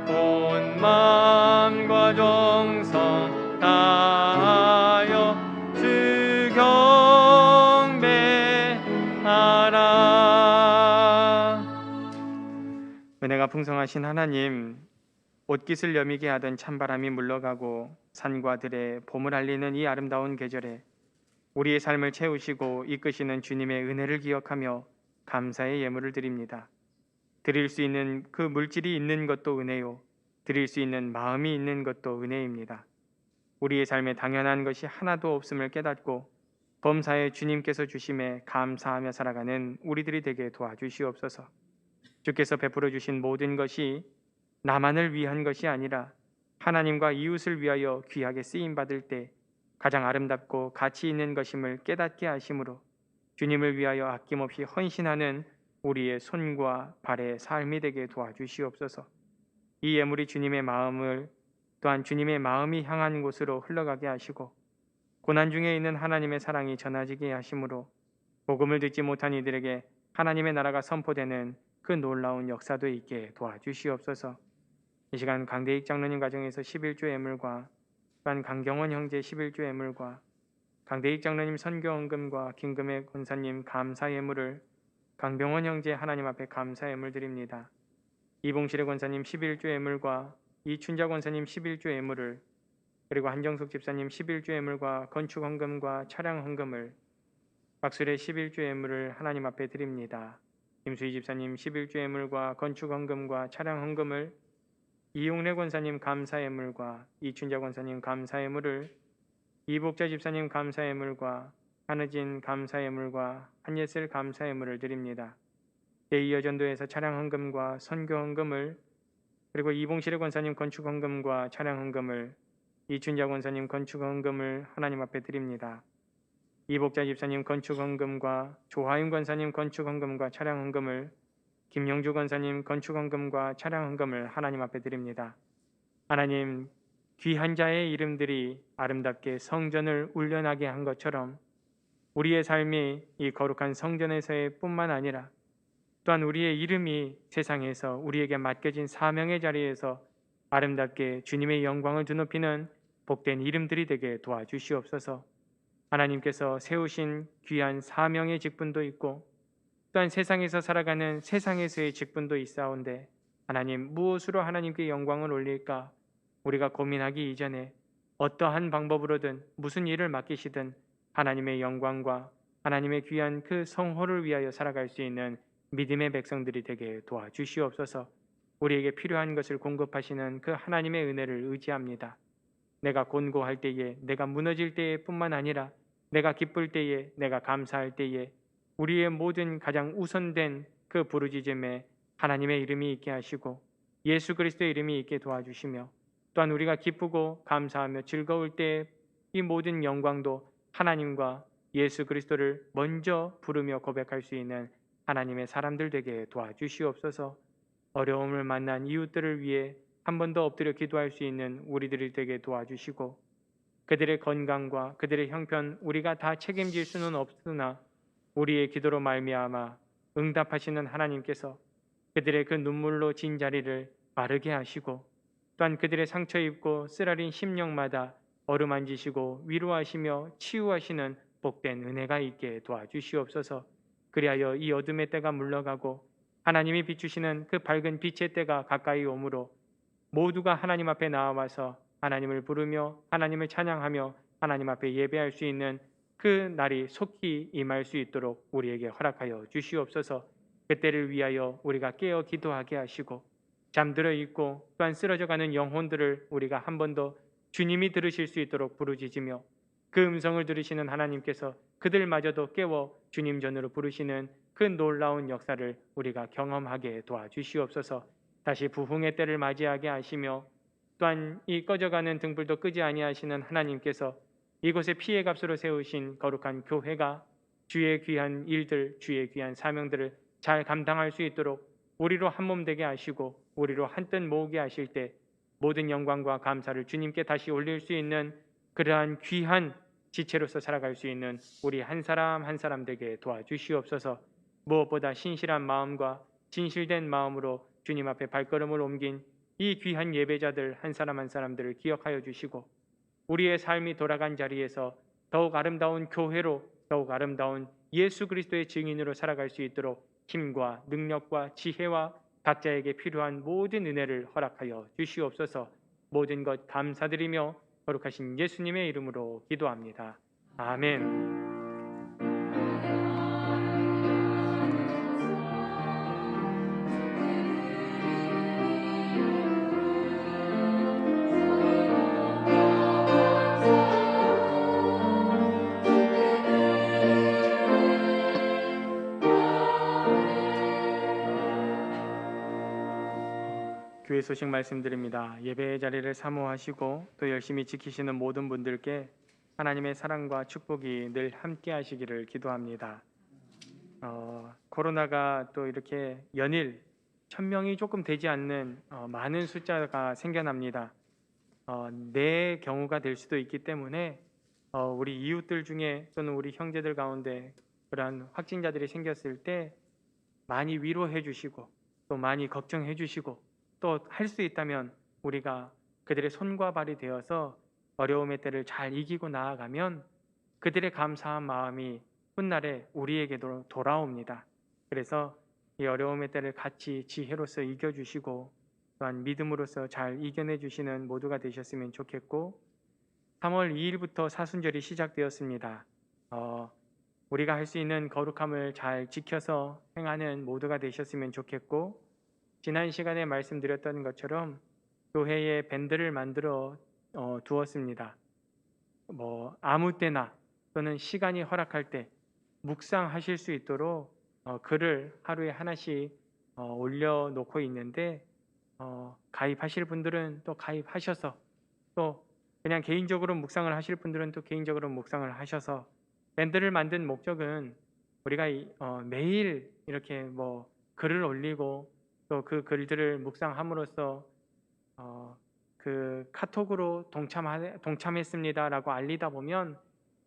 온 마음과 정성 다하여 주 경배하라. 은혜가 풍성하신 하나님, 옷깃을 여미게 하던 찬바람이 물러가고 산과 들에 봄을 알리는 이 아름다운 계절에 우리의 삶을 채우시고 이끄시는 주님의 은혜를 기억하며 감사의 예물을 드립니다. 드릴 수 있는 그 물질이 있는 것도 은혜요, 드릴 수 있는 마음이 있는 것도 은혜입니다. 우리의 삶에 당연한 것이 하나도 없음을 깨닫고 범사에 주님께서 주심에 감사하며 살아가는 우리들이 되게 도와주시옵소서. 주께서 베풀어 주신 모든 것이 나만을 위한 것이 아니라 하나님과 이웃을 위하여 귀하게 쓰임 받을 때 가장 아름답고 가치 있는 것임을 깨닫게 하심으로 주님을 위하여 아낌없이 헌신하는 우리의 손과 발의 삶이 되게 도와주시옵소서. 이 예물이 주님의 마음을 또한 주님의 마음이 향한 곳으로 흘러가게 하시고 고난 중에 있는 하나님의 사랑이 전해지게 하심으로 복음을 듣지 못한 이들에게 하나님의 나라가 선포되는 그 놀라운 역사도 있게 도와주시옵소서. 이 시간 강대익 장로님 가정에서 11조 예물과 또한 강경원 형제 11조 예물과 강대익 장로님 선교헌금과 김금혜 권사님 감사 예물을 강병원 형제 하나님 앞에 감사 예물 드립니다. 이봉실의 권사님 11조 예물과 이춘자 권사님 11조 예물을 그리고 한정숙 집사님 11조 예물과 건축 헌금과 차량 헌금을 박수의 11조 예물을 하나님 앞에 드립니다. 김수희 집사님 11조 예물과 건축 헌금과 차량 헌금을 이용래 권사님 감사 예물과 이춘자 권사님 감사 예물을 이복자 집사님 감사 예물과 한의진 감사 예물과 한예슬 감사 예물을 드립니다. 제2여전도에서 차량 헌금과 선교 헌금을 그리고 이봉실의 권사님 건축 헌금과 차량 헌금을 이춘자 권사님 건축 헌금을 하나님 앞에 드립니다. 이복자 집사님 건축 헌금과 조하임 권사님 건축 헌금과 차량 헌금을 김영주 권사님 건축 헌금과 차량 헌금을 하나님 앞에 드립니다. 하나님, 귀한 자의 이름들이 아름답게 성전을 울려나게 한 것처럼 우리의 삶이 이 거룩한 성전에서의 뿐만 아니라 또한 우리의 이름이 세상에서 우리에게 맡겨진 사명의 자리에서 아름답게 주님의 영광을 드높이는 복된 이름들이 되게 도와주시옵소서. 하나님께서 세우신 귀한 사명의 직분도 있고 또한 세상에서 살아가는 세상에서의 직분도 있사온데 하나님, 무엇으로 하나님께 영광을 올릴까 우리가 고민하기 이전에 어떠한 방법으로든 무슨 일을 맡기시든 하나님의 영광과 하나님의 귀한 그 성호를 위하여 살아갈 수 있는 믿음의 백성들이 되게 도와주시옵소서. 우리에게 필요한 것을 공급하시는 그 하나님의 은혜를 의지합니다. 내가 곤고할 때에, 내가 무너질 때에 뿐만 아니라 내가 기쁠 때에, 내가 감사할 때에 우리의 모든 가장 우선된 그 부르짖음에 하나님의 이름이 있게 하시고 예수 그리스도의 이름이 있게 도와주시며 또한 우리가 기쁘고 감사하며 즐거울 때 이 모든 영광도 하나님과 예수 그리스도를 먼저 부르며 고백할 수 있는 하나님의 사람들 되게 도와주시옵소서. 어려움을 만난 이웃들을 위해 한 번 더 엎드려 기도할 수 있는 우리들이 되게 도와주시고 그들의 건강과 그들의 형편 우리가 다 책임질 수는 없으나 우리의 기도로 말미암아 응답하시는 하나님께서 그들의 그 눈물로 진 자리를 마르게 하시고 또한 그들의 상처 입고 쓰라린 심령마다 어루만지시고 위로하시며 치유하시는 복된 은혜가 있게 도와주시옵소서. 그리하여 이 어둠의 때가 물러가고 하나님이 비추시는 그 밝은 빛의 때가 가까이 오므로 모두가 하나님 앞에 나와서 하나님을 부르며 하나님을 찬양하며 하나님 앞에 예배할 수 있는 그 날이 속히 임할 수 있도록 우리에게 허락하여 주시옵소서. 그때를 위하여 우리가 깨어 기도하게 하시고 잠들어 있고 또한 쓰러져가는 영혼들을 우리가 한 번 더 주님이 들으실 수 있도록 부르짖으며 그 음성을 들으시는 하나님께서 그들마저도 깨워 주님 전으로 부르시는 그 놀라운 역사를 우리가 경험하게 도와주시옵소서. 다시 부흥의 때를 맞이하게 하시며 또한 이 꺼져가는 등불도 끄지 아니하시는 하나님께서 이곳에 피의 값으로 세우신 거룩한 교회가 주의 귀한 일들, 주의 귀한 사명들을 잘 감당할 수 있도록 우리로 한몸 되게 하시고 우리로 한뜻 모으게 하실 때 모든 영광과 감사를 주님께 다시 올릴 수 있는 그러한 귀한 지체로서 살아갈 수 있는 우리 한 사람 한 사람 되게 도와주시옵소서. 무엇보다 신실한 마음과 진실된 마음으로 주님 앞에 발걸음을 옮긴 이 귀한 예배자들 한 사람 한 사람들을 기억하여 주시고 우리의 삶이 돌아간 자리에서 더욱 아름다운 교회로 더욱 아름다운 예수 그리스도의 증인으로 살아갈 수 있도록 힘과 능력과 지혜와 각자에게 필요한 모든 은혜를 허락하여 주시옵소서. 모든 것 감사드리며 거룩하신 예수님의 이름으로 기도합니다. 아멘. 교회 소식 말씀드립니다. 예배의 자리를 사모하시고 또 열심히 지키시는 모든 분들께 하나님의 사랑과 축복이 늘 함께 하시기를 기도합니다. 코로나가 또 이렇게 연일 1000명이 조금 되지 않는 많은 숫자가 생겨납니다. 내 경우가 될 수도 있기 때문에 우리 이웃들 중에 또는 우리 형제들 가운데 그러한 확진자들이 생겼을 때 많이 위로해 주시고 또 많이 걱정해 주시고 또 할 수 있다면 우리가 그들의 손과 발이 되어서 어려움의 때를 잘 이기고 나아가면 그들의 감사한 마음이 훗날에 우리에게도 돌아옵니다. 그래서 이 어려움의 때를 같이 지혜로서 이겨주시고 또한 믿음으로서 잘 이겨내 주시는 모두가 되셨으면 좋겠고, 3월 2일부터 사순절이 시작되었습니다. 우리가 할 수 있는 거룩함을 잘 지켜서 행하는 모두가 되셨으면 좋겠고, 지난 시간에 말씀드렸던 것처럼 교회에 밴드를 만들어 두었습니다. 아무 때나 또는 시간이 허락할 때 묵상하실 수 있도록 글을 하루에 하나씩 올려놓고 있는데, 가입하실 분들은 또 가입하셔서, 또 그냥 개인적으로 묵상을 하실 분들은 또 개인적으로 묵상을 하셔서, 밴드를 만든 목적은 우리가 매일 이렇게 글을 올리고 또 그 글들을 묵상함으로써 그 카톡으로 동참했습니다라고 알리다 보면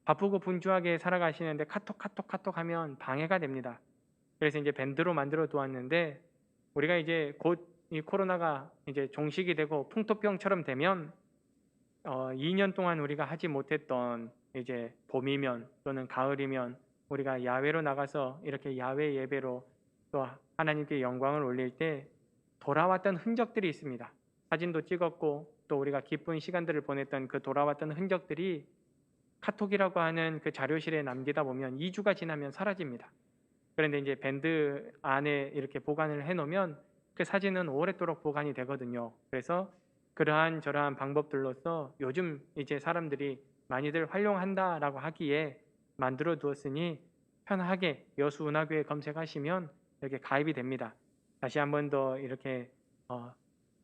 바쁘고 분주하게 살아가시는데 카톡 하면 방해가 됩니다. 그래서 이제 밴드로 만들어 두었는데, 우리가 이제 곧 이 코로나가 이제 종식이 되고 풍토병처럼 되면 2년 동안 우리가 하지 못했던, 이제 봄이면 또는 가을이면 우리가 야외로 나가서 이렇게 야외 예배로 또 하나님께 영광을 올릴 때 돌아왔던 흔적들이 있습니다. 사진도 찍었고 또 우리가 기쁜 시간들을 보냈던 그 돌아왔던 흔적들이 카톡이라고 하는 그 자료실에 남기다 보면 2주가 지나면 사라집니다. 그런데 이제 밴드 안에 이렇게 보관을 해놓으면 그 사진은 오랫도록 보관이 되거든요. 그래서 그러한 저러한 방법들로서 요즘 이제 사람들이 많이들 활용한다라고 하기에 만들어 두었으니 편하게 여수운하교회 검색하시면 이렇게 가입이 됩니다. 다시 한 번 더 이렇게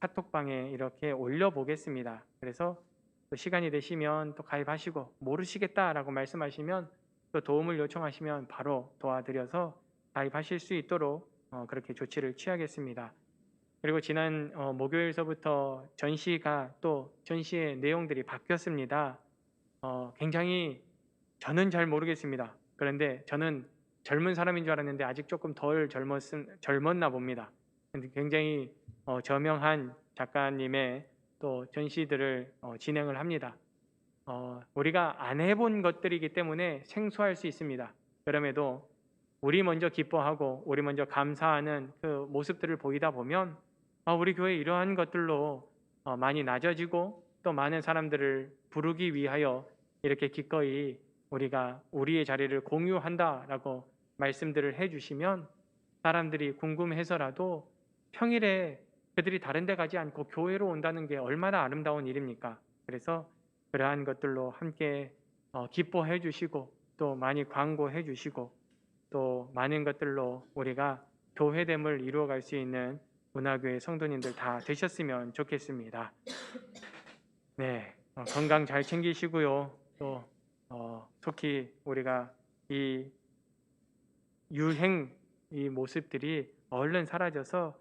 카톡방에 이렇게 올려보겠습니다. 그래서 또 시간이 되시면 또 가입하시고, 모르시겠다라고 말씀하시면 또 도움을 요청하시면 바로 도와드려서 가입하실 수 있도록 그렇게 조치를 취하겠습니다. 그리고 지난 목요일서부터 전시의 내용들이 바뀌었습니다. 굉장히 저는 잘 모르겠습니다. 그런데 저는 젊은 사람인 줄 알았는데 아직 조금 덜 젊었나 봅니다. 굉장히 저명한 작가님의 또 전시들을 진행을 합니다. 우리가 안 해본 것들이기 때문에 생소할 수 있습니다. 그럼에도 우리 먼저 기뻐하고 우리 먼저 감사하는 그 모습들을 보이다 보면 우리 교회 이러한 것들로 많이 낮아지고 또 많은 사람들을 부르기 위하여 이렇게 기꺼이 우리가 우리의 자리를 공유한다라고 말씀들을 해주시면 사람들이 궁금해서라도 평일에 그들이 다른 데 가지 않고 교회로 온다는 게 얼마나 아름다운 일입니까? 그래서 그러한 것들로 함께 기뻐해 주시고 또 많이 광고해 주시고 또 많은 것들로 우리가 교회됨을 이루어갈 수 있는 운하교회 성도님들 다 되셨으면 좋겠습니다. 네, 건강 잘 챙기시고요. 또 특히 우리가 이 유행 이 모습들이 얼른 사라져서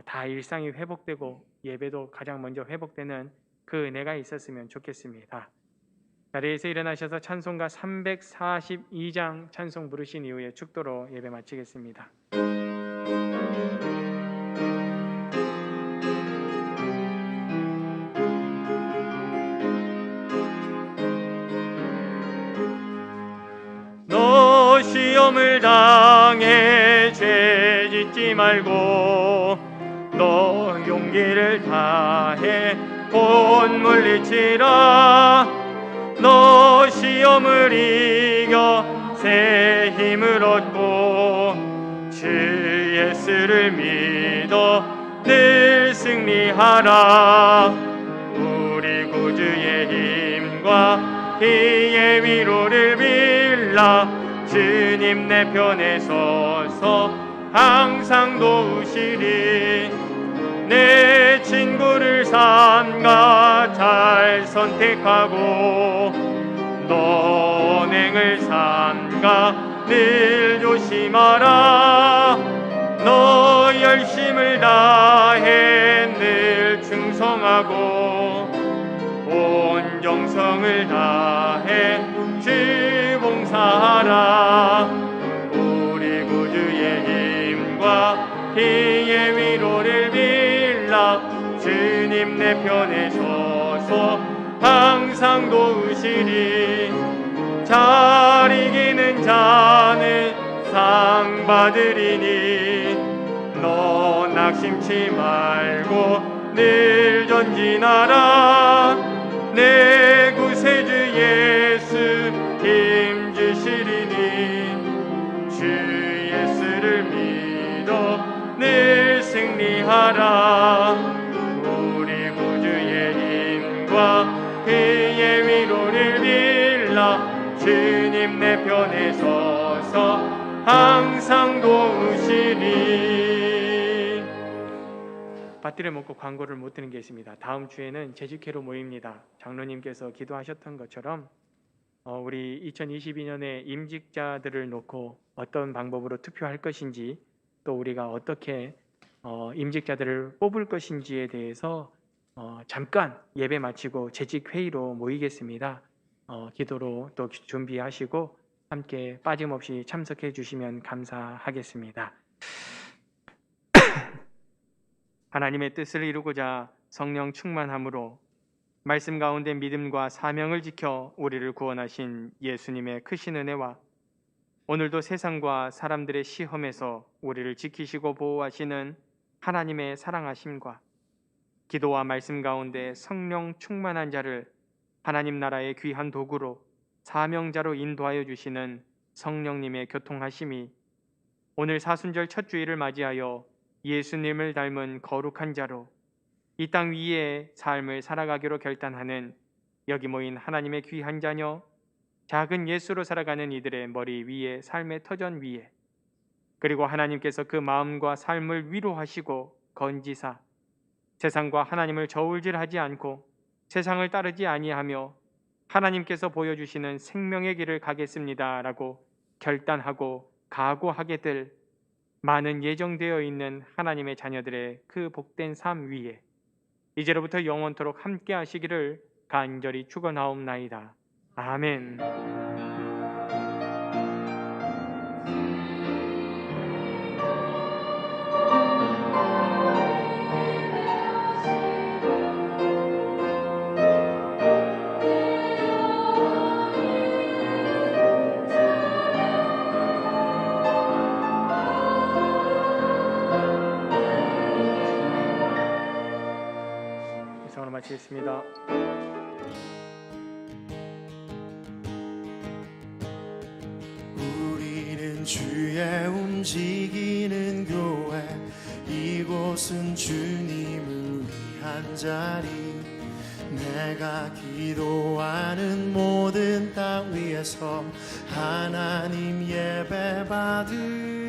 다 일상이 회복되고 예배도 가장 먼저 회복되는 그 은혜가 있었으면 좋겠습니다. 자리에서 일어나셔서 찬송가 342장 찬송 부르신 이후에 축도로 예배 마치겠습니다. 너 시험을 당해 죄 짓지 말고 너 용기를 다해 곧 물리치라. 너 시험을 이겨 새 힘을 얻고 주 예수를 믿어 늘 승리하라. 우리 구주의 힘과 그의 위로를 빌라. 주님 내 편에 서서 항상 도우시리. 내 친구를 삼가 잘 선택하고 너 언행을 삼가 늘 조심하라. 너 열심을 다해 늘 충성하고 온 정성을 다해 주 봉사하라. 우리 구주의 힘과 피의 위로를 빌라. 주님 내 편에 서서 항상 도우시리. 잘 이기는 자는 상 받으리니 너 낙심치 말고 늘 전진하라. 내 구세주 예수 힘 주시리니 주 예수를 믿어 늘 승리하라. 우리 구주의 힘과 그의 위로를 빌라. 주님 내 편에 서서 항상 도우시리. 밭들에 먹고 광고를 못 드는 게 있습니다. 다음 주에는 재직회로 모입니다. 장로님께서 기도하셨던 것처럼 우리 2022년에 임직자들을 놓고 어떤 방법으로 투표할 것인지, 또 우리가 어떻게 임직자들을 뽑을 것인지에 대해서 잠깐 예배 마치고 재직회의로 모이겠습니다. 기도로 또 준비하시고 함께 빠짐없이 참석해 주시면 감사하겠습니다. 하나님의 뜻을 이루고자 성령 충만함으로 말씀 가운데 믿음과 사명을 지켜 우리를 구원하신 예수님의 크신 은혜와 오늘도 세상과 사람들의 시험에서 우리를 지키시고 보호하시는 하나님의 사랑하심과 기도와 말씀 가운데 성령 충만한 자를 하나님 나라의 귀한 도구로 사명자로 인도하여 주시는 성령님의 교통하심이 오늘 사순절 첫 주일을 맞이하여 예수님을 닮은 거룩한 자로 이 땅 위에 삶을 살아가기로 결단하는 여기 모인 하나님의 귀한 자녀, 작은 예수로 살아가는 이들의 머리 위에, 삶의 터전 위에, 그리고 하나님께서 그 마음과 삶을 위로하시고 건지사 세상과 하나님을 저울질하지 않고 세상을 따르지 아니하며 하나님께서 보여주시는 생명의 길을 가겠습니다라고 결단하고 각오하게 될 많은 예정되어 있는 하나님의 자녀들의 그 복된 삶 위에 이제로부터 영원토록 함께 하시기를 간절히 축원하옵나이다. 아멘. 이상으로 마치겠습니다. 우리는 주의 움직이는 교회, 이곳은 주님을 위한 자리. 내가 기도하는 모든 땅 위에서 하나님 예배 받으리.